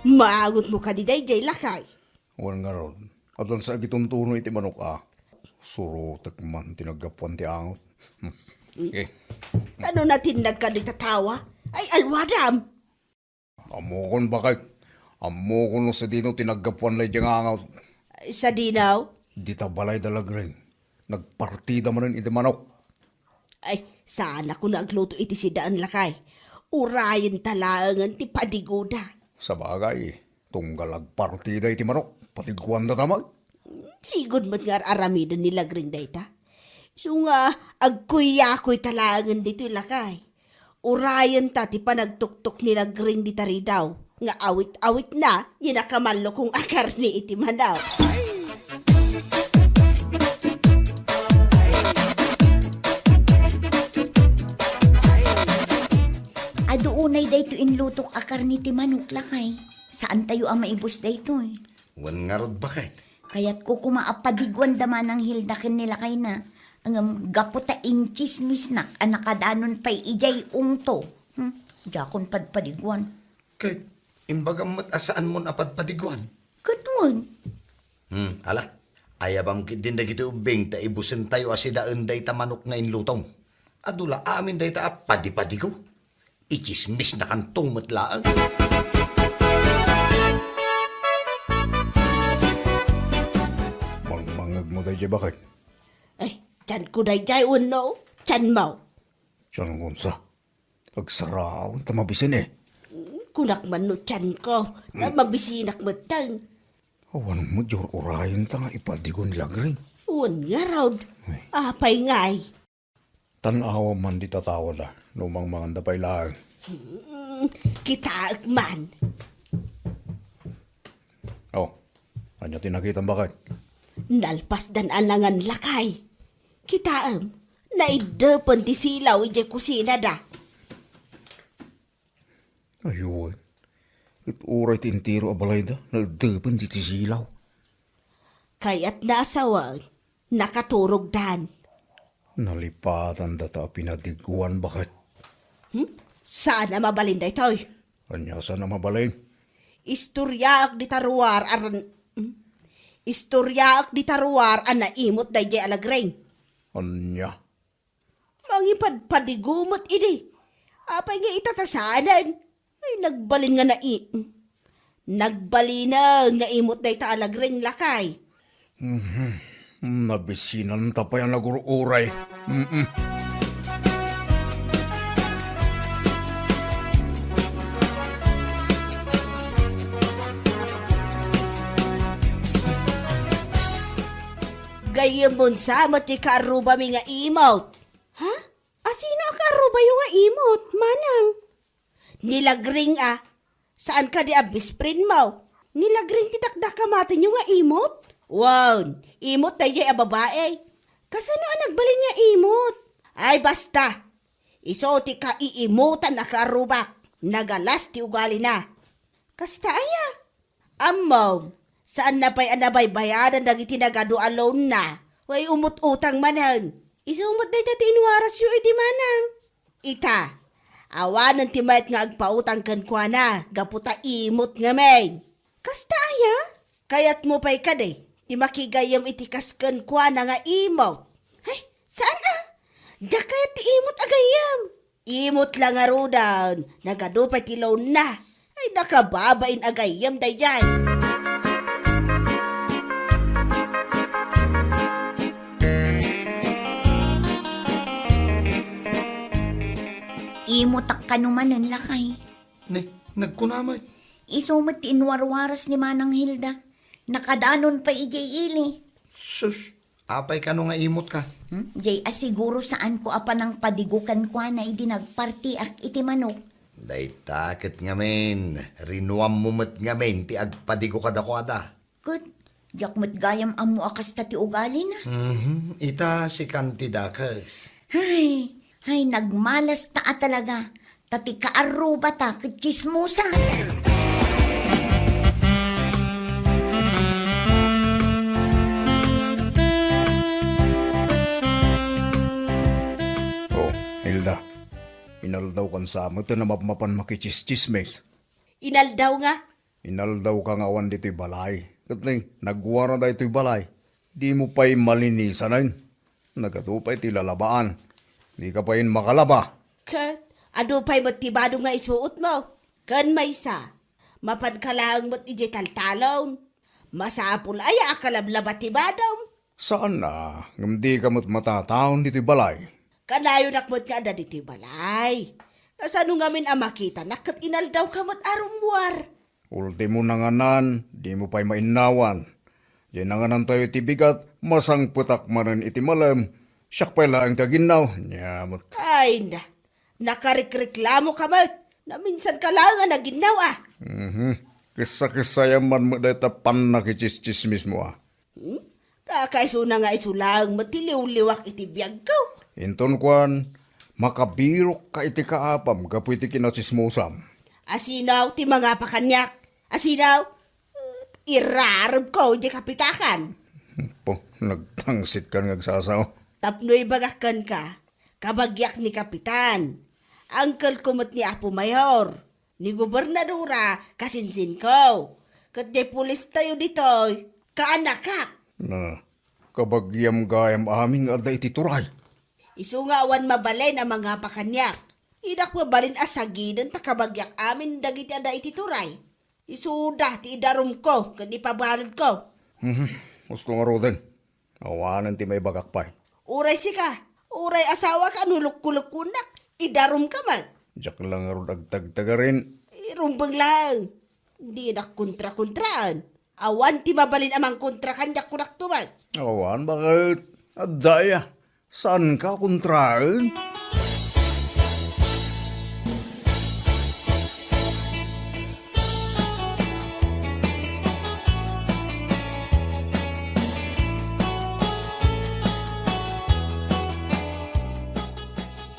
Speaker 5: Maagot mo ka di day lakay.
Speaker 3: Wan nga ron. Atan sa gituntuno iti manok Suro man tinagapuan ti angot. Okay.
Speaker 5: Ano natin nagkaditatawa? Ay, alwadam!
Speaker 3: Amo kon bakit? Amo kon no sa dino tinagapuan lay diyang angot.
Speaker 5: Ay, sa dinaw?
Speaker 3: Di ta balay dalag rin. Nagpartida man rin iti manok.
Speaker 5: Ay, sana ko nagluto iti si daan lakay. Urayan talangan ti padigoda.
Speaker 3: Sa bagay, tunggal agpartida iti manok. Patiguan na tamag.
Speaker 5: Sigod mat nga aramidan nila gring dayta. So nga, agkuyakoy talangan dito lakay. Urayan ta ti panagtuktok nila gring di tari daw. Nga awit-awit na, yinakamalo kong akar ni iti manaw.
Speaker 4: Aduunay dayto inlutok akar ni ti manok lakay. Saan tayo ang maibos dayto eh?
Speaker 7: Wan nga rod bakit?
Speaker 4: Kaya't ko kumaapadiguan da Manang Hilda ken nila kay na. Ang gaputa inchismis na anakadanon pa'y ijay ungto. Jakon padpadiguan.
Speaker 7: Kahit imbagang matasaan mo na padpadiguan.
Speaker 4: Katuan.
Speaker 7: Ala, ayabam kit din dagiti ubing ta ibusin tayo asidaan day ta manok nga inlutong. Adula amin day ta padipadigo. Ichismis na kantong matlaang.
Speaker 3: Mangmangag mo tayo bakit?
Speaker 5: Ay, tiyan ko day uno. Tiyan mo.
Speaker 3: Diyan ang unsa. Agsaraw, tamabisin eh.
Speaker 5: Kunak man no tiyan ko. Na mabisinak matang.
Speaker 3: Awan mo, Jor, orayan ta nga ipadigo nila rin.
Speaker 5: Uwan nga raw. Apay ngay.
Speaker 3: Tanawa man di tatawa na. Lumang mga dapay lang.
Speaker 5: Kita man.
Speaker 3: Oh, anya tinakita bakit?
Speaker 5: Nalpas dan alangan lakay. Kitaam, naidepan ti silaw ije kusina da.
Speaker 3: Ayun. Kit uray tintiro abalay da. Nagdapan di tisilaw.
Speaker 5: Kaya't nasawa, nakaturog dan.
Speaker 3: Nalipatan data pinadiguan bakit?
Speaker 5: Sana mabalinday toy.
Speaker 3: Anya sana mabalay?
Speaker 5: Istoryaak di taruar aran... Istoryaak di taruar an naimot day jay alagreng.
Speaker 3: Anya?
Speaker 5: Mangipadpadigumot idi. Apay nga itatasanan. Ay nagbalin nga Nagbalina nga imot day ta alagreng lakay.
Speaker 3: Nabisinan tapay ang nagururay.
Speaker 5: Gayamon sa mati karuba mi nga imot. Ha? Asino karuba yung nga imot, manang? Nilagring Saan ka di abisprint mo? Nilagring titakdak kamatin yung nga imot? Wow, imot tayo yung babae. Kasano ang nagbalin nga imot? Ay basta. Isoti ka iimutan na karubak. Nagalas ti ugali na. Kasta aya. Amaw, saan na pa'y anabay bayadan dagiti nagado alone na? Way umut-utang manan. Isumot na ita tinuwaras yu di manang. Ita, awanan ti mayat nga agpautang kan kwa na. Gaputa imot nga may. Kasta aya? Kayat mo pa'y kaday. Ti makigayam itikas kan kwa na nga imot. Ay, saan Diya kaya ti imot agayam. Imot lang nga rodan. Nagado pa'y tilaw na. Ay nakababain agayam dayan.
Speaker 4: Imo tak kanumanan lakay.
Speaker 7: Ne, nagkunamay.
Speaker 4: Isumot inwarwaras ni Manang Hilda. Nakadanon pa ijay ili.
Speaker 7: Sus, apay ka no nga imot ka.
Speaker 4: Jay asiguro saan ko apa ng padigukan ko na idinagparti ak iti manok.
Speaker 7: Day takit nga men, rinuam mumot nga men, ti agpadigo ka dako ada.
Speaker 4: Good. Jak gayam amo akas ta ti ugali na.
Speaker 7: Ita si Kantidakas.
Speaker 4: Ay, nagmalas ta talaga. Tati kaaruba ta kichismosa.
Speaker 3: Oh, Hilda. Inaldaw kan sa amo, ito na mapmapan makichischismes.
Speaker 5: Inaldaw nga.
Speaker 3: Inaldaw ka nga awan dito'y balay. Katling, nagwara da ito'y balay. Di mo pa'y malinisan na yun. Nagatupay ti lalabaan. Di ka pa'y makalaba.
Speaker 5: Kat, ano pa'y matibado nga isuot mo? Kan may sa. Mapan ka lang mo't ije taltalon. Masapul ay akalablaba tibadong.
Speaker 3: Saan na? Ngam ka mo't matataon dito'y balay.
Speaker 5: Kanayo nakmot nga ada dito'y balay. Kasano nga min amakita nakat inaldaw ka mo't arumwar.
Speaker 3: Ultimo nanganan, di mo pa'y mainawan. Di nanganan tayo tibigat, masang putak manan iti malam. Siyak pa'y laang taginaw. Nyamot.
Speaker 5: Ay na, nakarikreklamo ka mo't. Na minsan ka lang nga naginaw ah.
Speaker 3: Kisa-kisaya man mo dahil tapan na kichischismis mo ah.
Speaker 5: Kakaisuna nga isulang matiliw-liwak iti biyag ko.
Speaker 3: Inton kwan, makabirok ka iti kaapam, kapo iti kinachismosam.
Speaker 5: Asinaw ti mga pakanyak. Asinaw, irarab ko di kapitakan.
Speaker 3: Po, nagtangsit ka ngagsasaw.
Speaker 5: Tapnoy bagakan ka, kabagyak ni kapitan. Angkel kumot ni Apo Mayor, ni gobernadora, kasinsin ko. Kat di pulis tayo ditoy, kaanakak.
Speaker 3: Na, kabagyam gayam aming alda iti turay.
Speaker 5: Isungawan mabalay na mga pakanyak. Idak mabalin asagidan ta kabagyak amin dagiti ada iti turay. Isuda ti idarum ko, kan ipabalod ko.
Speaker 3: Gusto nga roden. Awanan ti may bagakpay.
Speaker 5: Uray sika, uray asawa ka, nuluk-kuluk-kunak, idarum ka man.
Speaker 3: Diyak lang nga ron agtagtaga rin.
Speaker 5: Irumbang lang. Di na kontra-kontraan. Awan ti mabalin amang kontra kanyak kunak tuman.
Speaker 3: Awan, bakit? Adaya, saan ka kontraan?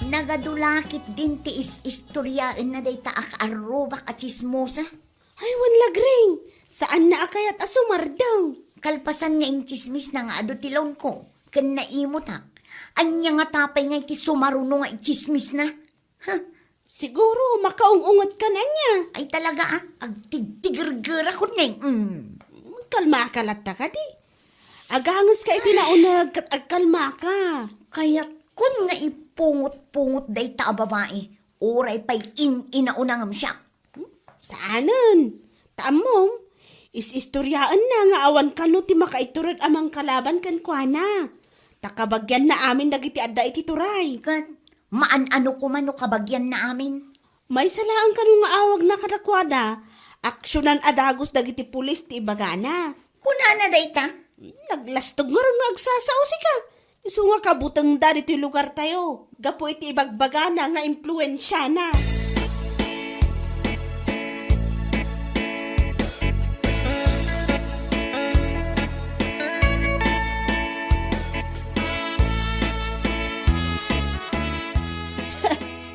Speaker 4: Nagadulakit din ti istoryaan na day taak arubak at chismosa.
Speaker 5: Ay, wanlagring. Saan na akayat asumardaw?
Speaker 4: Kalpasan nga yung chismis na nga ado tilon ko. Kan naimot ha. Anya nga tapay nga iti sumaruno nga chismis na. Ha?
Speaker 5: Siguro makaungungot ka na niya.
Speaker 4: Ay talaga ah. Agtigtigir-gira ko na
Speaker 5: Kalma ka latta ka di. Agangos ka itinaunag kat agkalma ka.
Speaker 4: Kaya kun nga ipungot-pungot day ta babae. Oray pa'y inaunangam siya.
Speaker 5: Saanan? Taamom, isistoryaan na nga awan kano ti makaiturod amang kalaban kan kuana. Takabagyan na amin dagiti adda iti turay.
Speaker 4: Kan, maan-ano kumano kabagyan na amin.
Speaker 5: May salaan kano nga awag na kadakwada. Aksyonan adagos dagiti pulis ti ibagana.
Speaker 4: Kunana day ta?
Speaker 5: Naglastog nga rin nga agsasausi ka. Isu nga kabutang da dito lugar tayo. Gapo iti ibagbagana nga impluensya na.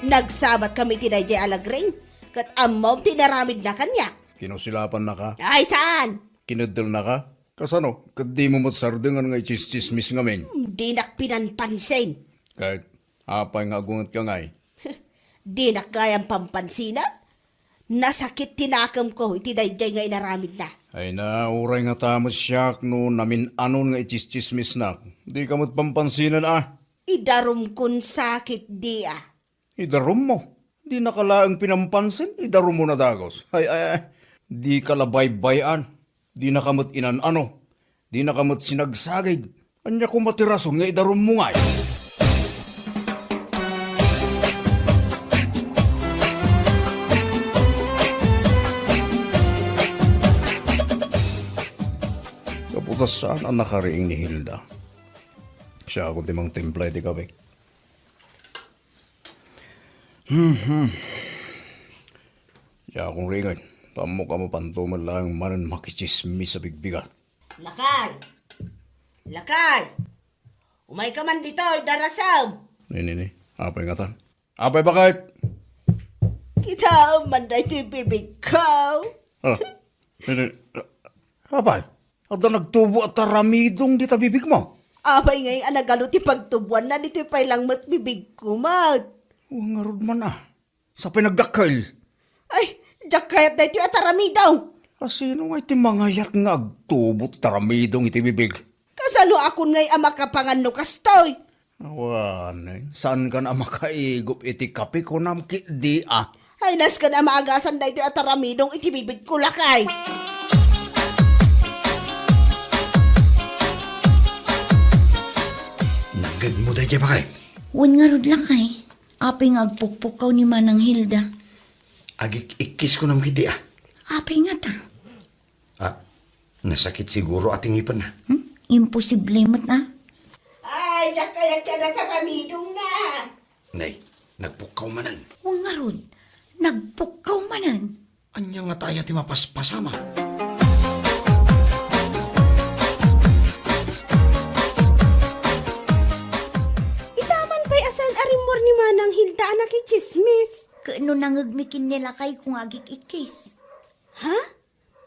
Speaker 5: Nagsabat kami ti Dayjay Alagring. Kat amaw tinaramid na kanya.
Speaker 3: Kinusilapan na ka?
Speaker 5: Ay, saan?
Speaker 3: Kinudil na ka? Kasano? Kadi mo matsardingan nga ichis-chismis ngamin.
Speaker 5: Di nak pinanpansin.
Speaker 3: Kahit apay nga agungat ka ngay.
Speaker 5: Di nak kayang pampansinan. Nasakit tinakam ko iti Dayjay nga inaramid na.
Speaker 3: Ay na, uray nga tamas siyak no namin anon nga ichis-chismis na. Di ka mo't pampansinan ah.
Speaker 5: Idarum kun sakit di ah.
Speaker 3: Idarum mo. Di nakalaang pinampansin. Idarum mo na dagos. Ay, di kalabay-bayan. Di nakamot inan-ano. Di nakamot sinagsagid. Anya ko matirason nga idarum mo ngay. Kaputas saan ang nakariing ni Hilda. Siya ako timang timplay di kami. Ya akong ringan. Tamo ka mapantuman lang manan makichismis sa bigbigan.
Speaker 4: Lakay! Lakay! Umay ka man dito, darasam!
Speaker 3: Ni. Apay nga tan? Apay bakit?
Speaker 4: Kita man dahi ito bibig ko.
Speaker 3: Ah, ni. Apay? Ada nagtubo at taramidong di tabibig mo.
Speaker 4: Abay ngay anagalo ti pagtubuan na dito pa'y lang mat bibig ko, mat.
Speaker 3: Nga rod man ah. Sa pinagdakal.
Speaker 4: Ay, jak kayat na ito at aramidaw.
Speaker 3: Sino nga iti mangayat nga agtubo at taramidong iti bibig?
Speaker 4: Kasano akon ngay ama kapangan no kastoy?
Speaker 3: Awan, saan ka na makaigop iti kape ko namkit di ah.
Speaker 4: Ay, nas ka na maagasan na ito at aramidong itibibig ko lakay.
Speaker 7: Nanggag mo dahi ba kay?
Speaker 8: Wan nga rod lakay. Apay nga agpukpukaw ni Manang Hilda.
Speaker 7: Agik ikis ko nam kiti ah.
Speaker 8: Apay nga ta.
Speaker 7: Ah, nasakit siguro ating ipan na.
Speaker 8: Imposible mat na.
Speaker 4: Ay, jak kayat ka na karamidong na.
Speaker 7: Nay, nagpukaw manan.
Speaker 8: Wan nga rod. Nagpukaw manan.
Speaker 7: Anya nga tayo ti mapaspasama.
Speaker 5: Itaman pa'y asan arimor ni Manang Hilda anak chismis.
Speaker 8: Kaano nangagmikin nila kay kung agik ikis.
Speaker 5: Ha?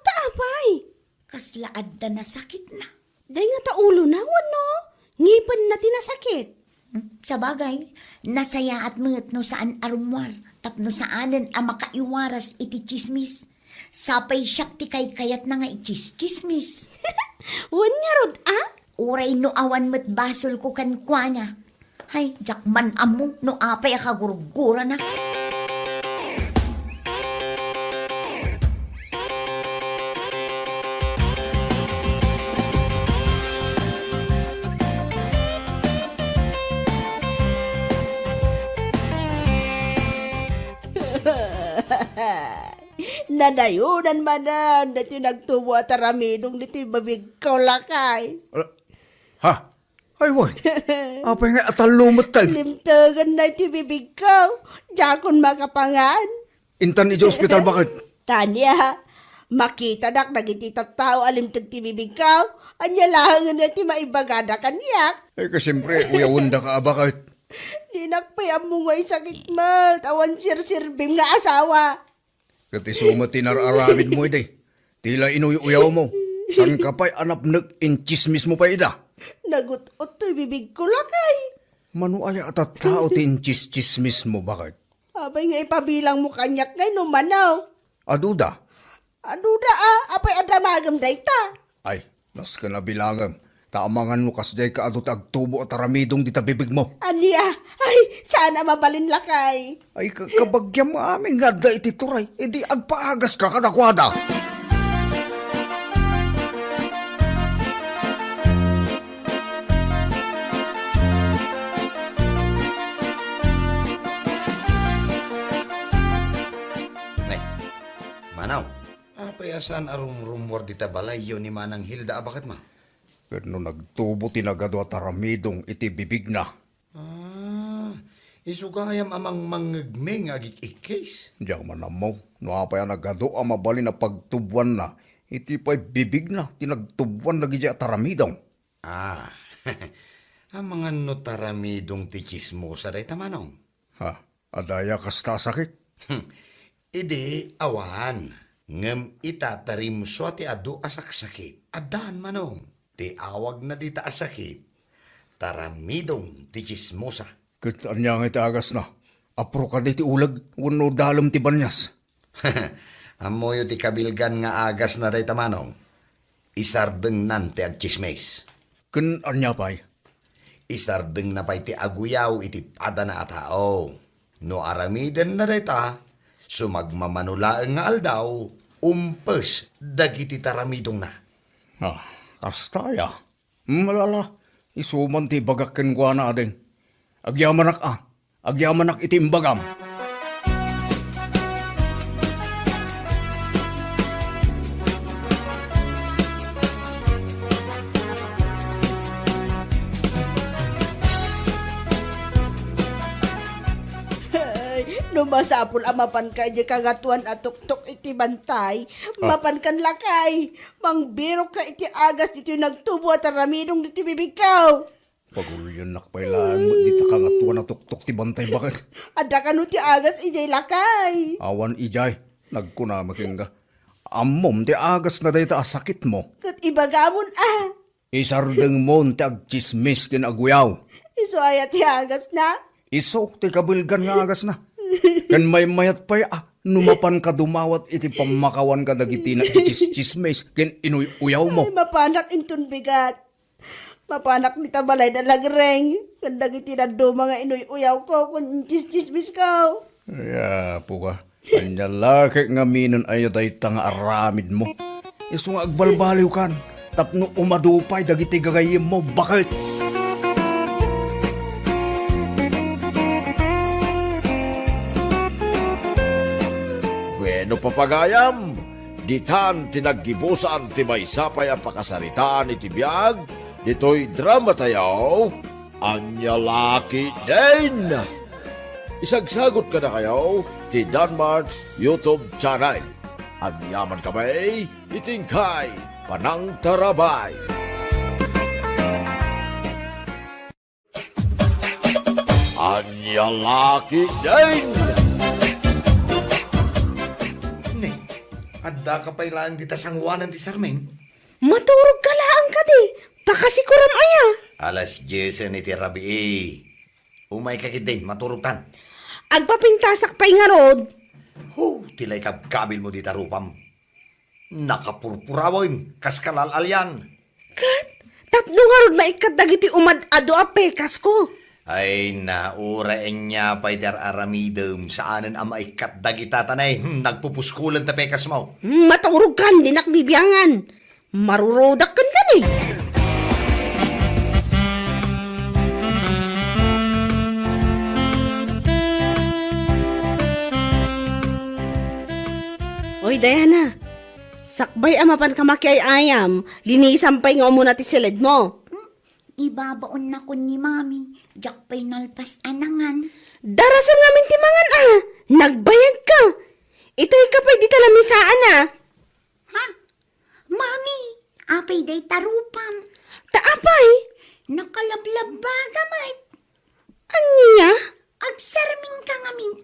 Speaker 5: Taapay.
Speaker 8: Kaslaad da na sakit na.
Speaker 5: Day nga taulo na, wano? Ngipan na tinasakit.
Speaker 8: Sa bagay, nasaya at mga no saan arumwar. Tapno saanan ang makaiwaras iti chismis. Sapay siyak ti kay kayat na nga ichis-chismis.
Speaker 5: Wan nga rod, ah?
Speaker 8: Uray no awan mat basol ko kan kwa Hay, jakman amo no apay akagurugura na.
Speaker 4: Nanayunan manan na ito nagtubo at aramidong dito babig ko lakay.
Speaker 3: Ha? Ay, wala. Apay nga atalumot tayo.
Speaker 4: Limtagan na ito bibig ko. Jakon makapangan.
Speaker 3: Intan iti ospital bakit?
Speaker 4: Tanya, makita dak nagitita tao alimtag ti bibig ko. Anya lahangan na iti maibagada kanyak.
Speaker 3: Ay, kasiyempre, uyawanda ka bakit?
Speaker 4: Dinakpayam mo nga'y sakit mat. Awan sir-sirbim nga asawa.
Speaker 3: Kati sumat tinararamid mo ide. Tila inuyaw mo. San ka pa'y anapnag in chismis mo pa ida?
Speaker 4: Nagut-ot to'y bibig ko lakay.
Speaker 3: Mano ay at tao tin chismis mo bakit?
Speaker 4: Abay nga ipabilang mo kanyak ngay no manaw.
Speaker 3: Aduda?
Speaker 4: Aduda apay adamagam dayta.
Speaker 3: Ay, nas ka na bilangam. Taamangan mo kasday ka adot agtubo at aramidong di tabibig mo.
Speaker 4: Aniya, ay, sana mabalin lakay.
Speaker 3: Ay, kabagyam mo amin nga da iti turay. E di agpaagas ka kadakwada.
Speaker 7: Nay, manaw. Apayasan arong rumor di tabalay yun ni Manang Hilda. Bakit ma?
Speaker 3: Kano nagtubo tinagado at aramidong iti bibig na.
Speaker 7: Isugayam amang mangagmeng agik ikis.
Speaker 3: Diyak man mo, no apay nagado ang mabali na pagtubuan na. Iti pa'y bibig na, tinagtubuan lagi diya at aramidong.
Speaker 7: Ang mga notaramidong tikismosa day tamanong.
Speaker 3: Ha, adaya kasta sakit.
Speaker 7: Ide awan, ngem itatarim so ti adu asaksakit. Adan manong, ti awag na dita asakit. Taramidong tikismosa.
Speaker 3: Kitaan niya nga itagas na. Apro ka di ti ulag, wano dalom ti banyas.
Speaker 7: Amoyo ti kabilgan nga agas na day tamanong. Isardeng nante ag chismes.
Speaker 3: Kitaan niya pa'y.
Speaker 7: Isardeng na pa'y ti aguyaw iti pada na atao. No aramiden na day ta, sumagmamanulaang nga aldaw, umpes dagiti taramidong na.
Speaker 3: Kastaya. Malala, isuman ti bagakken kwa na adeng. Agyamanak agyamanak iti imbagam.
Speaker 5: Masapul amapan ka di kagatuan at tuktok iti bantay. Mapan kan lakay. Mangbiro ka iti agas dito yung nagtubo at aramidong dito bibigkaw.
Speaker 3: Pagulyan nakpailaan mo, di ta ka nga tuwa na tuktok ti bantay bakit?
Speaker 5: Ada ka no ti agas ijay lakay.
Speaker 3: Awan ijay, nagkunamaking ka. Amom, ti agas na dahi ta asakit mo.
Speaker 5: Kat ibagamon
Speaker 3: Isardeng mo, ti agchismis kinaguyaw.
Speaker 5: Iso ayat ti agas na.
Speaker 3: Iso, ti kabilgan nga agas na. Kan may mayat pa numapan ka dumawat iti pamakawan ka dagiti na ichis-chismis, ken inuyaw mo.
Speaker 5: Ay, mapanak intun bigat. Mapanak ni tabalay na lagreng. Kandag iti na do mga inuy-uyaw ko kung chis-chismis ko.
Speaker 3: Ya, puka. Kanya laki nga minon ayo day tanga aramid mo. Iso nga agbalbaliw kan. Tapno umadupay dagiti gagayim mo. Bakit?
Speaker 1: Bueno papagayam, ditan tinaggibusan ti may sapay ang pakasaritaan iti biyag, dito'y drama tayaw, Anya Laki din! Isagsagot ka na kayo ti Danmarks YouTube channel. Ang yaman kamay, itingkay, panang tarabay. Anya Laki din!
Speaker 7: Ne, adda ka pailaan kita sangwanan ti Sarmeng.
Speaker 5: Maturog ka laang ka di. Pakasikuram aya.
Speaker 7: Alas 10 ni ti Rabi. Umay ka kidin, maturutan.
Speaker 5: Agpapintasak pa'y nga rod.
Speaker 7: Tilay kabil mo di tarupam. Nakapurpurawin, kas kalalalyan.
Speaker 5: Kat, tapno nga rod maikat dagiti umad-ado a pekas ko.
Speaker 7: Ay, naurain niya pa'y dar aramidom saanan ang maikat dagita tanay. Nagpupuskulan ta pekas mo.
Speaker 5: Maturog kan, di nakbibiyangan. Marurodak kan kan eh. Oy, Diana. Sakbay amapan ka makiay ayam. Linisan pa'y nga muna ti silid mo.
Speaker 8: Ibabaon na ko ni mami. Jak pa'y nalpas anangan.
Speaker 5: Darasam ngamin timangan Nagbayag ka. Itay ka pa'y di talamisaan
Speaker 8: Ha? Mami, apay day tarupam.
Speaker 5: Taapay.
Speaker 8: Nakalablab ba gamay?
Speaker 5: Anya?
Speaker 8: Agsarming ka ngamin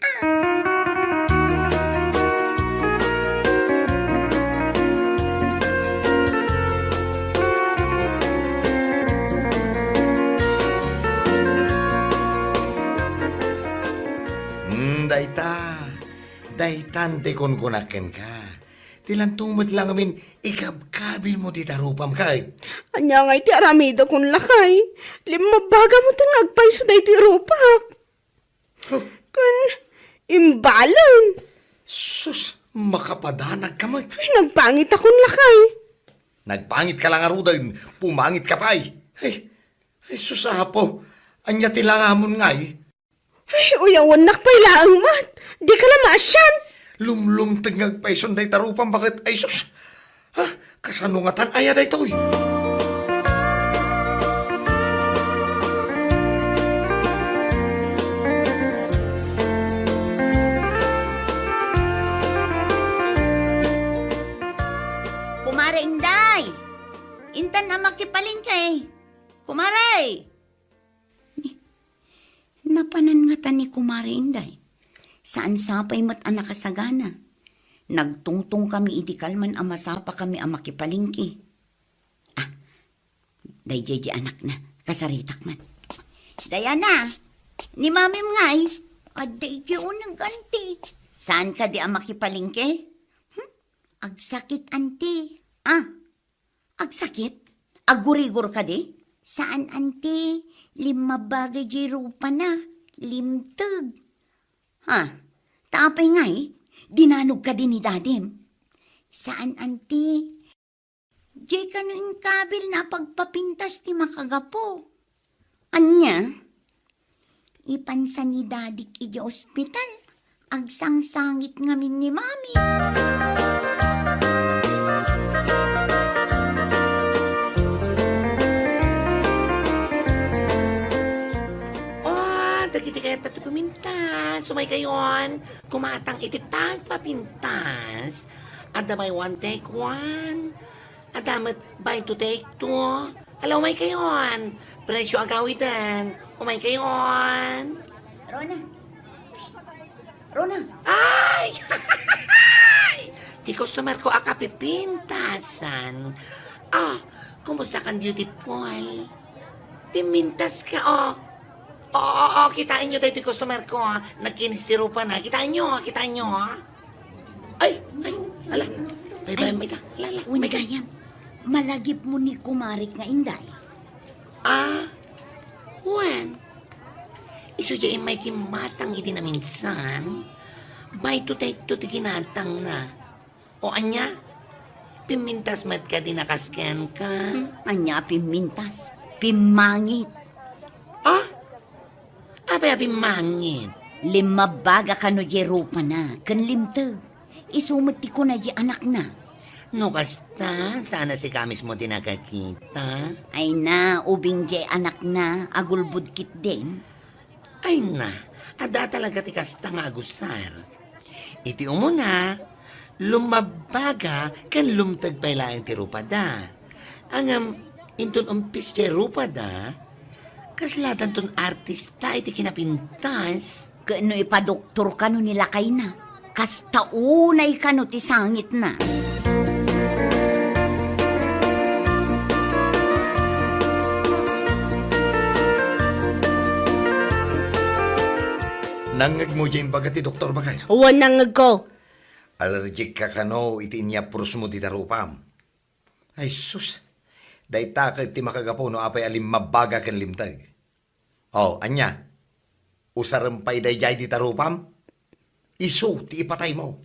Speaker 7: Daytan de kon kunaken ka. Tilang tumad lang amin, ikabkabil mo di tarupam kahit.
Speaker 5: Anya nga iti aramido kong lakay. Limabaga mo itong nagpaiso na iti rupak. Kun, imbalon.
Speaker 7: Sus, makapadanag ka man.
Speaker 5: Ay, nagpangit akong lakay.
Speaker 7: Nagpangit ka lang arudan, pumangit ka pa'y. Ay susapo, anya tilangamon nga'y.
Speaker 5: Ay, uyawan nakpay laang mat. Di ka lang maasyan.
Speaker 7: Lumlumtag ngagpaison day tarupam bakit ay sus. Ha, kasanungatan aya day to'y.
Speaker 4: Kumare Inday! Intan na makipalingkay. Kumare!
Speaker 8: Napanan nga ta ni Kumare Inday. Saan sapay mat anak kasagana. Nagtungtong kami idikalman ang masapa kami ang makipalingki. Dayjay anak na, kasaritak man.
Speaker 4: Diana, ni mamim ngay, aday unang ganti. Saan ka di ang makipalingke?
Speaker 8: Agsakit, auntie.
Speaker 4: Agsakit? Agurigur ka di?
Speaker 8: Saan, auntie? 5 bagay di rupa na. Limtag.
Speaker 4: Tapay ngay, dinanog ka din ni dadim.
Speaker 8: Saan, auntie? Di ka no yung kabil na pagpapintas ti makagapo.
Speaker 4: Anya?
Speaker 8: Ipansan ni dadik iji ospital. Agsangsangit ngamin ni mami.
Speaker 6: Dagiti kaya tato pumintas.
Speaker 9: sumay kayon, kumatang iti pagpapintas. Ada may one take one. Adamat by to take two. Alaw may kayon. Presyo agawitan. Umay kayon.
Speaker 8: Rona. Rona.
Speaker 9: Ay! Di customer ko akapipintasan. Kumusta kang beautiful? Pimintas ka, oh. Oo, kitain nyo dahil di customer ko, ha. Nagkinistiro pa na. Kitain nyo, ha. Ay, ala. Bye-bye, may ta. Lala,
Speaker 8: Uy, gayam. Malagip mo ni kumarik nga inday.
Speaker 9: When? Iso dyan may kimatang iti na minsan. By to take to tiginatang na. O anya? Pimintas mat ka di nakasken ka.
Speaker 8: Anya pimintas. Pimangit.
Speaker 9: Abay, mangin.
Speaker 8: 5 baga ka no jerupa na. Kan limtag. Isumati ko na di anak na.
Speaker 9: No kasta, sana si kamis mo tinakakita.
Speaker 8: Ay na, ubing di anak na. Agulbud kit din.
Speaker 9: Ay na, ada talaga ti kasta nga agusar. Iti umuna, lumabaga kan lumtag pa ilang ti rupada. Angam, intun umpis ti rupada, kaslatan ton artista iti kinapintas.
Speaker 8: Kano ipadoktor ka no nilakay na. Kasta unay ka no ti sangit na.
Speaker 7: Nangag mo dyan baga ti doktor bakay.
Speaker 5: Wanangag ko.
Speaker 7: Allergic ka kano, iti niya purus mo ti tarupam. Ay sus, day takit ti makagapo no apay alim mabaga kan limtag. Oh, anya, usarampay day jay ti tarupam, iso ti ipatay mo.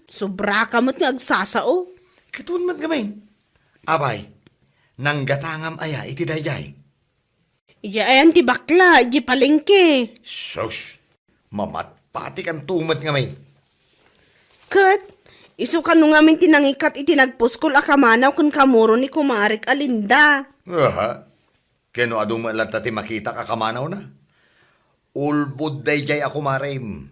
Speaker 5: Sobra ka mo't nga agsasao.
Speaker 7: Katuan man gamay. Abay, nang gatangam aya iti day jay.
Speaker 5: Ija ayan ti bakla, iji palengke.
Speaker 7: Sus, mamatpati kan tumat gamay.
Speaker 5: Kat, iso ka nung aming tinangikat itinagpuskol akamanaw kun kamuro ni kumarik alinda.
Speaker 7: Aha, keno adong malata ti makita kakamanaw na. Ulbud day jay ako marim.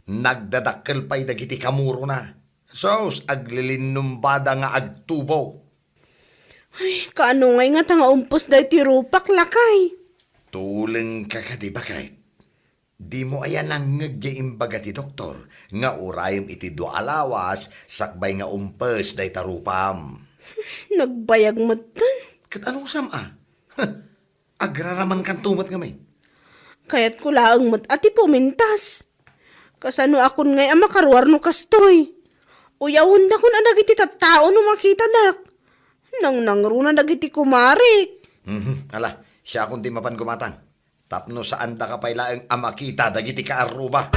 Speaker 7: Nagdadakkel pa'y dagiti kamuro na. Sos, aglilinumbada nga agtubo.
Speaker 5: Ay, kaano ngay nga tanga umpos dahi ti rupak lakay.
Speaker 7: Tuleng ka ka di ba kahit? Di mo ayan ang ngagyaimbaga ti doktor, nga urayom iti alawas, sakbay nga umpes day tarupam.
Speaker 5: Nagbayag matan.
Speaker 7: Kat anong sama? Agraraman kan tumat nga may.
Speaker 5: Kaya't ko laang mat ati pumintas. Kasano akon ngay makaruar no kastoy. Uyawon na kun adag iti tattao no makita dak. Nang nangruna dagiti kumarik.
Speaker 7: Ala, siya akong di mapan gumatang. Tapno saan da ka pailaang amakita dagiti kaaruba.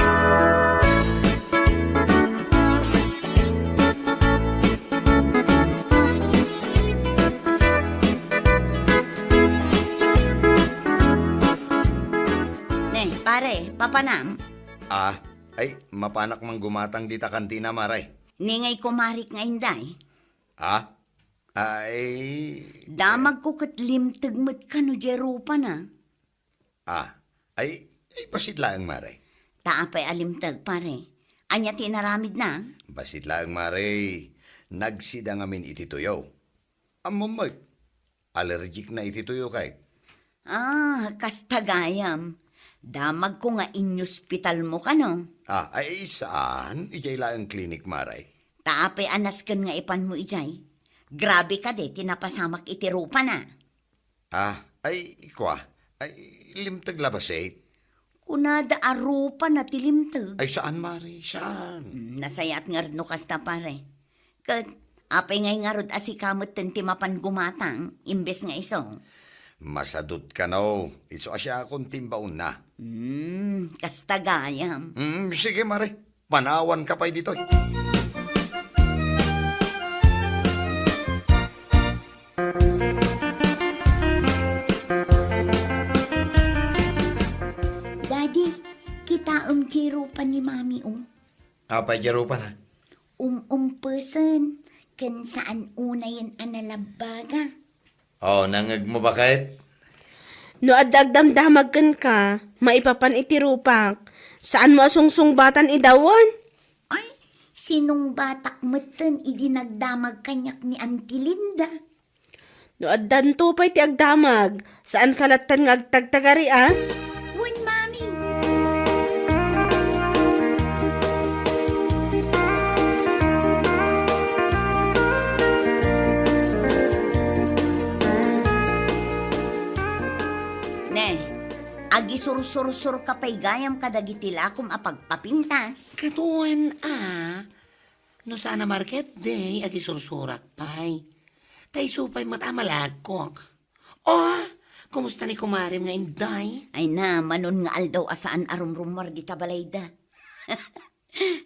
Speaker 8: Ne, pare, papanam.
Speaker 7: Ay, mapanak mang gumatang di ta kantina maray.
Speaker 8: Ningay kumarik nga inday.
Speaker 7: Ay,
Speaker 8: Damag ko kat limtag mat ka no jerupa na.
Speaker 7: ay basit lang maray.
Speaker 8: Taapay alimtag, pare. Anya tinaramid na.
Speaker 7: Basit lang maray. Nagsida ngamin iti tuyo. Amamag, allergic na iti tuyo kay.
Speaker 8: Kastagayam. Damag ko nga inyospital mo ka no.
Speaker 7: Ay saan? Ijay lang klinik maray.
Speaker 8: Taapay anaskan nga ipan mo ijay. Grabe ka de, tinapasamak iti rupa na.
Speaker 7: Ay kwa. Ay limtag labas eh.
Speaker 8: Kunada arupa na tilimtag.
Speaker 7: Ay saan maray? Saan?
Speaker 8: Nasayat nga rin no kasta pare. Kat, apay ngay nga rod asikamot timapan gumatang, imbes nga iso.
Speaker 7: Masadot ka no. Iso asya akong timbaon na.
Speaker 8: Kastagayam.
Speaker 7: Sige maray. Panawan ka pa'y dito.
Speaker 8: Daddy, kita jerupa ni mami
Speaker 7: Apay jaro pa na.
Speaker 8: person, kan saan una yan analabaga.
Speaker 7: Nangag mo ba kahit?
Speaker 5: No adagdamdamag kan ka, maipapan iti rupak. Saan mo asungsungbatan idawan?
Speaker 8: Ay, sinong batak meten idinagdamag kanyak ni Auntie Linda?
Speaker 5: No addan to pa'y ti agdamag. Saan kalatan nga agtagtagari
Speaker 8: Wen, Mami.
Speaker 4: Ne, agi sur-sur-sur ka pa'y gayam kadagitila kum apagpapintas.
Speaker 9: Katuan no sana market day, agi sursurak pay. Tay supay matamalagkok. Oh, kumusta ni kumarim nga inday?
Speaker 4: Ay na, manon nga aldaw asaan arumrumar di tabalayda.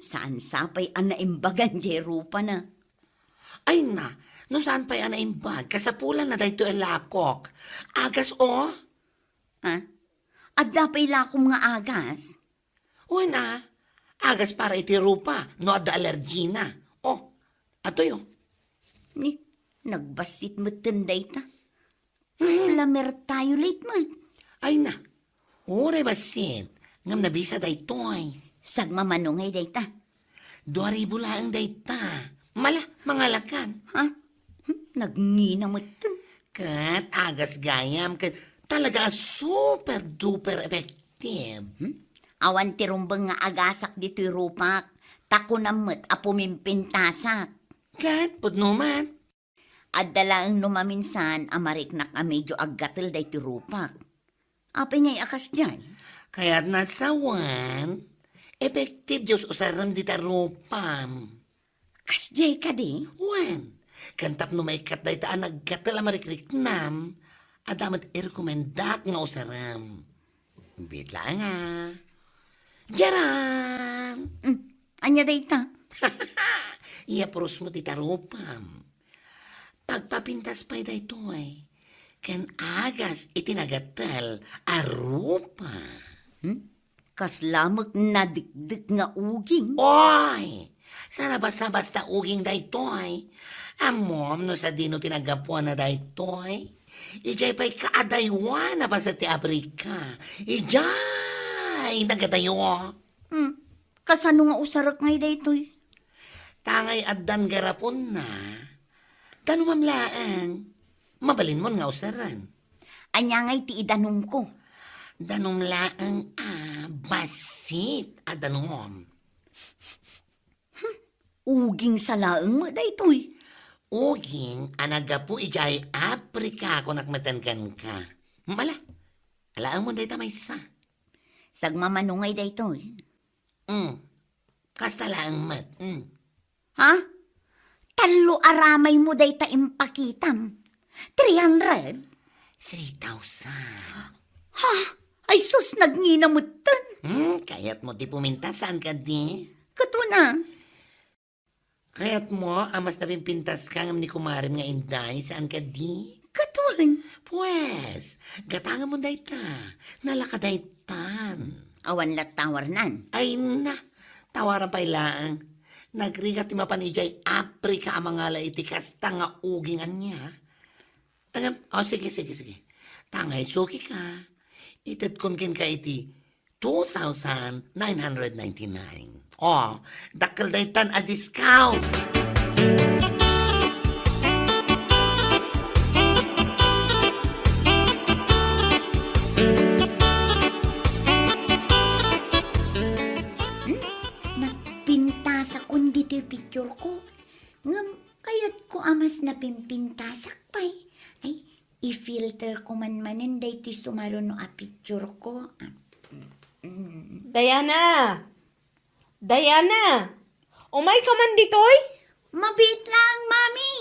Speaker 4: Saan sapay anaimbagan jerupa na.
Speaker 9: Ay na, no saan pa'y anaimbag, kasapulan na dahito ang lakok. Agas oh?
Speaker 4: Ha? Adda pa'y lakom nga agas.
Speaker 9: Uy na, agas para itirupa, no adda allergina. Oh, ato yun.
Speaker 4: Ni, nagbasit mo tenday ta. Kaslamer tayo late mo.
Speaker 9: Ay na, ore basit, ngam nabisa daytoy.
Speaker 4: Sagmamanungay day ta.
Speaker 9: 2,000 lang dayta. Mala, mga lakan.
Speaker 4: Ha? Nagngina mo ten.
Speaker 9: Kat, agas gayam, kat talaga super duper effective.
Speaker 4: Awan tirumbang nga agasak dito'y rupak. Tako namot apumimpintasak.
Speaker 9: Kat, pudnuman.
Speaker 4: Adala ang numaminsan amarik na ka medyo aggatil day ti rupak. Apay nga'y akas dyan.
Speaker 9: Kaya't nasawan, effective Diyos usaram di tarupam.
Speaker 4: Kasjay ka di?
Speaker 9: Wen, kantap no may katday taan nagkatal amarikrik-nam, adamat i-recomendak nga usaram. Bitla nga. Jaran!
Speaker 4: Anya day ta?
Speaker 9: Iapros mo ti tarupam. Pagpapintas pa'y daytoy, ken agas itinagatal arupa.
Speaker 4: Kaslamag na dikdik nga uging.
Speaker 9: Oy! Sana basta-basta uging daytoy. Amom no sa dino tinagapuan na daytoy. Ijay pa'y kaadaywan na ba sa ti Afrika. Ijay! Nagadayo.
Speaker 4: Kasano nga usarak ngay daytoy?
Speaker 9: Tangay addan garapon na. Tanumamlaang. Mabalin mo nga usaran.
Speaker 4: Anya ngay ti idanong ko.
Speaker 9: Danong laang basit adanong.
Speaker 4: Uging sa laeng mo daytoy.
Speaker 9: Uging anagapu ijay Afrika kung nakmatankan ka. Mala, alaang mo day tamay sa.
Speaker 4: Sagmamanungay daytoy.
Speaker 9: Kasta laang mat.
Speaker 4: Ha? Talo aramay mo day ta impakitam. 300?
Speaker 9: 3,000.
Speaker 4: Ha? Ay sus, nagninamutan.
Speaker 9: Kaya't mo di pumintasan ka di.
Speaker 4: Kato na.
Speaker 9: Kaya't mo, amas na pimpintas ka ngam ni kumarin nga inday, saan ka di?
Speaker 4: Katuan.
Speaker 9: Pues, gatangan mo day ta. Nalakadaytan.
Speaker 4: Awan lat tawarnan.
Speaker 9: Ay na, tawaran pa ilaang. Nagrigat ti mapanijay Afrika ang mga laiti kasta nga ugingan niya. Sige. Tangay, suki ka. Itat kunkin ka iti 2,999. Dakal daytan a discount.
Speaker 8: Nagpintasa kundi ti picture ko. Ngam, kayat ko amas na pimpintasak pa'y. Ay, i-filter ko man-manin day ti sumaro no a picture ko.
Speaker 5: Diana! Umay ka man ditoy?
Speaker 8: Mabit lang, Mami.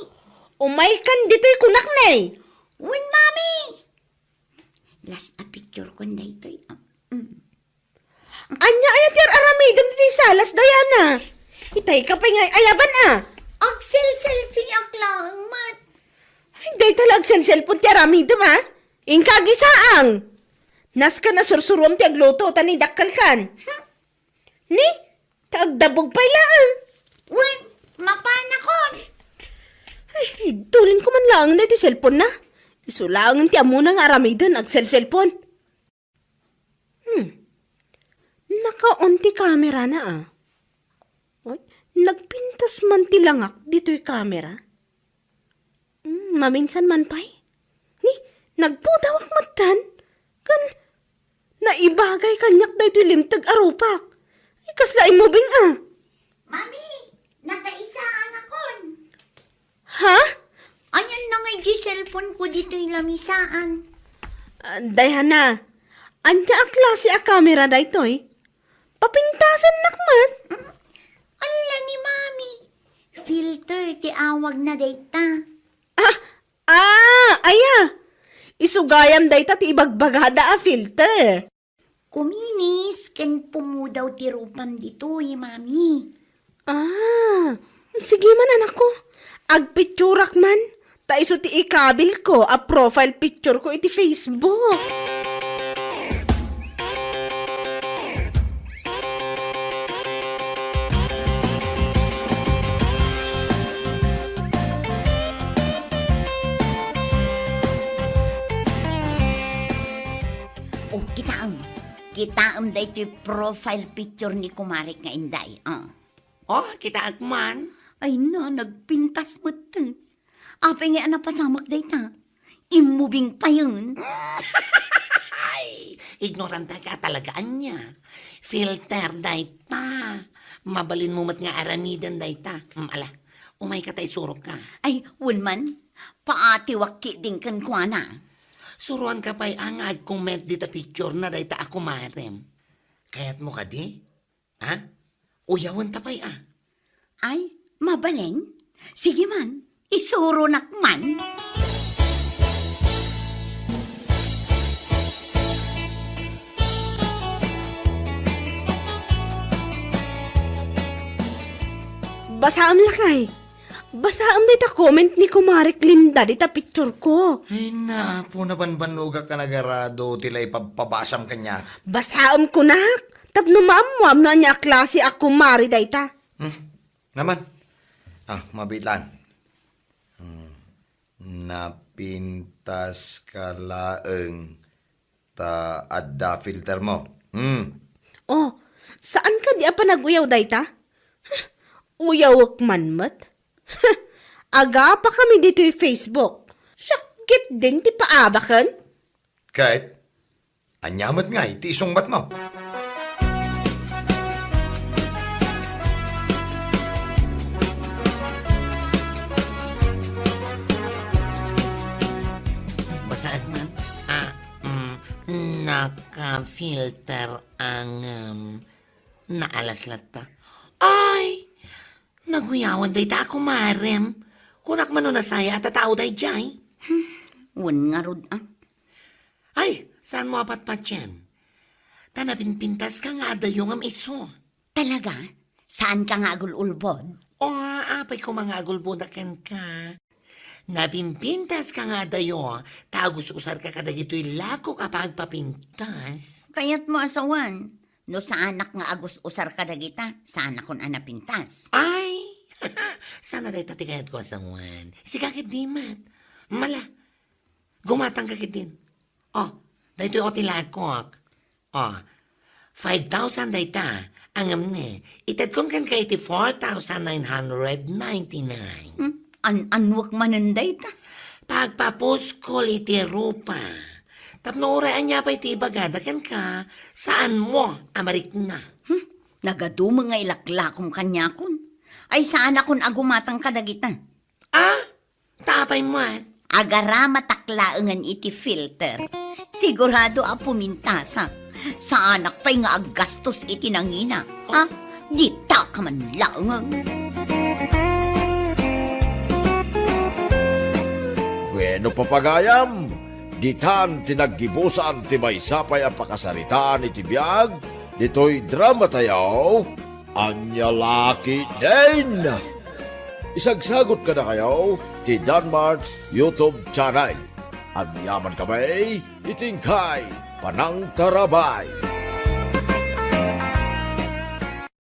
Speaker 5: Umay kan ditoy kunak nay.
Speaker 8: Win, Mami. Last a picture ko day to'y.
Speaker 5: Anya ayat yar aramidam ditoy salas, Diana. Itay ka pa ngay ayaban
Speaker 8: Axel selfie aklang, mat.
Speaker 5: Hindi talag cellphone ti aramidam Ingkagisaang. Nas ka na sursurom ti agluto tani dakkal kan. Ni, taagdabog pa ilaan.
Speaker 8: Win, mapana ko.
Speaker 5: Ay, tulin ko man lang na ti cellphone na. Isulangan ti amo ng aramidan ag cellphone. Naka-on ti camera na Oy, nagpintas man ti langak dito'y camera. Maminsan man pa'y. Ni, nagpudawak matan. Kan, naibagay kanyak dito'y limtag arupak. Ikaslain mo bing
Speaker 8: Mami, nakaisaan akon.
Speaker 5: Ha?
Speaker 8: Anyan na nga di cellphone ko dito yung lamisaan.
Speaker 5: Dayhan na. Anya ang klase a camera da ito'y? Papintasan nakman.
Speaker 8: Ala ni Mami. Filter, ti awag na data.
Speaker 5: Aya. Isugayam dayta ti ibagbagada a filter.
Speaker 8: Kuminis, ken pumudaw ti rupam dito, Mami.
Speaker 5: Sige man anak ko. Agpicturak man. Ta iso ti ikabil ko a profile picture ko iti Facebook.
Speaker 4: O, kitaam da ito profile picture ni Kumarik nga Inday.
Speaker 9: Oh, kita agman.
Speaker 4: Ay na, nagpintas mo ito. Apay nga napasamak da ita. Imubing pa yun.
Speaker 9: Ay, ignoranta ka talagaan niya. Filter, dayta. Mabalin mo mat nga aramidan, dayta. Ala, umay ka tayo surok ka.
Speaker 4: Ay, wunman, paati waki din kan kuana.
Speaker 9: Suruan ka pa'y angad comment dita picture na dayta ako marem. Kaya't mo ka di? Ha? Uyawan ta pa'y
Speaker 4: Ay, mabaleng? Sige man, isuro nakman.
Speaker 5: Basaam lakay. Basaam dita comment ni Kumarik Linda dita picture ko.
Speaker 7: Ay na, po na banbanuga ka nagarado, tila ipapabasam kanya.
Speaker 5: Basaam ko nak. Tapno maamuam na niya klase a Kumari dayta.
Speaker 7: Naman. Mabitlan. Napintas ka laeng ta adda filter mo.
Speaker 5: Oh, saan ka di pa nag-uyaw dayta? Uyawak man mat? Aga pa kami dito yung Facebook. Sakit din ti paabakan.
Speaker 7: Kahit, anyamat nga, iti isong bat mo.
Speaker 9: Basaan man? Naka-filter ang naalaslat ta. Ay! Naguyawan day ta ako marem. Kunak man na saya at tao day jay.
Speaker 4: Wan nga rod
Speaker 9: Ay, saan mo apat pa yan? Tanapinpintas ka nga adayong am iso.
Speaker 4: Talaga? Saan ka nga agululbod?
Speaker 9: O, apay ko mga agulbudakan ka. Napimpintas ka nga dayo, tagos usar ka kadagito'y lako kapag papintas.
Speaker 4: Kaya't mo asawan. No sa anak nga agos usar ka dagita, sa anak kon anapintas.
Speaker 9: Ay, sana rin tatikayat ko asawan. Si kakit di mat. Mala, gumatang kakit din. Oh, dahito yung otilakok. Oh, 5,000 dayta. Ang amne, itad kong kan ka 84,999.
Speaker 4: Anwak mananday ta.
Speaker 9: Pagpapos ko iti rupa. Tapno uraan niya pa iti ibagadakan ka. Saan mo, amarik na?
Speaker 4: Nagaduma nga ilaklakom kanyakon. Ay saan akon agumatang kadagita.
Speaker 9: Tapay mo at.
Speaker 4: Agara mataklaangan iti filter. Sigurado a pumintasak. Sa anak pa'y nga aggastos iti nangina. Dita ka man lang.
Speaker 1: Bueno papagayam, ditan tinaggibusan ti may sapay ang pakasaritaan iti biyag, dito'y drama tayo, anya laki din. Isagsagot ka na kayo, ti Danmar's YouTube channel. Ang yaman kami, itingkay, panang tarabay.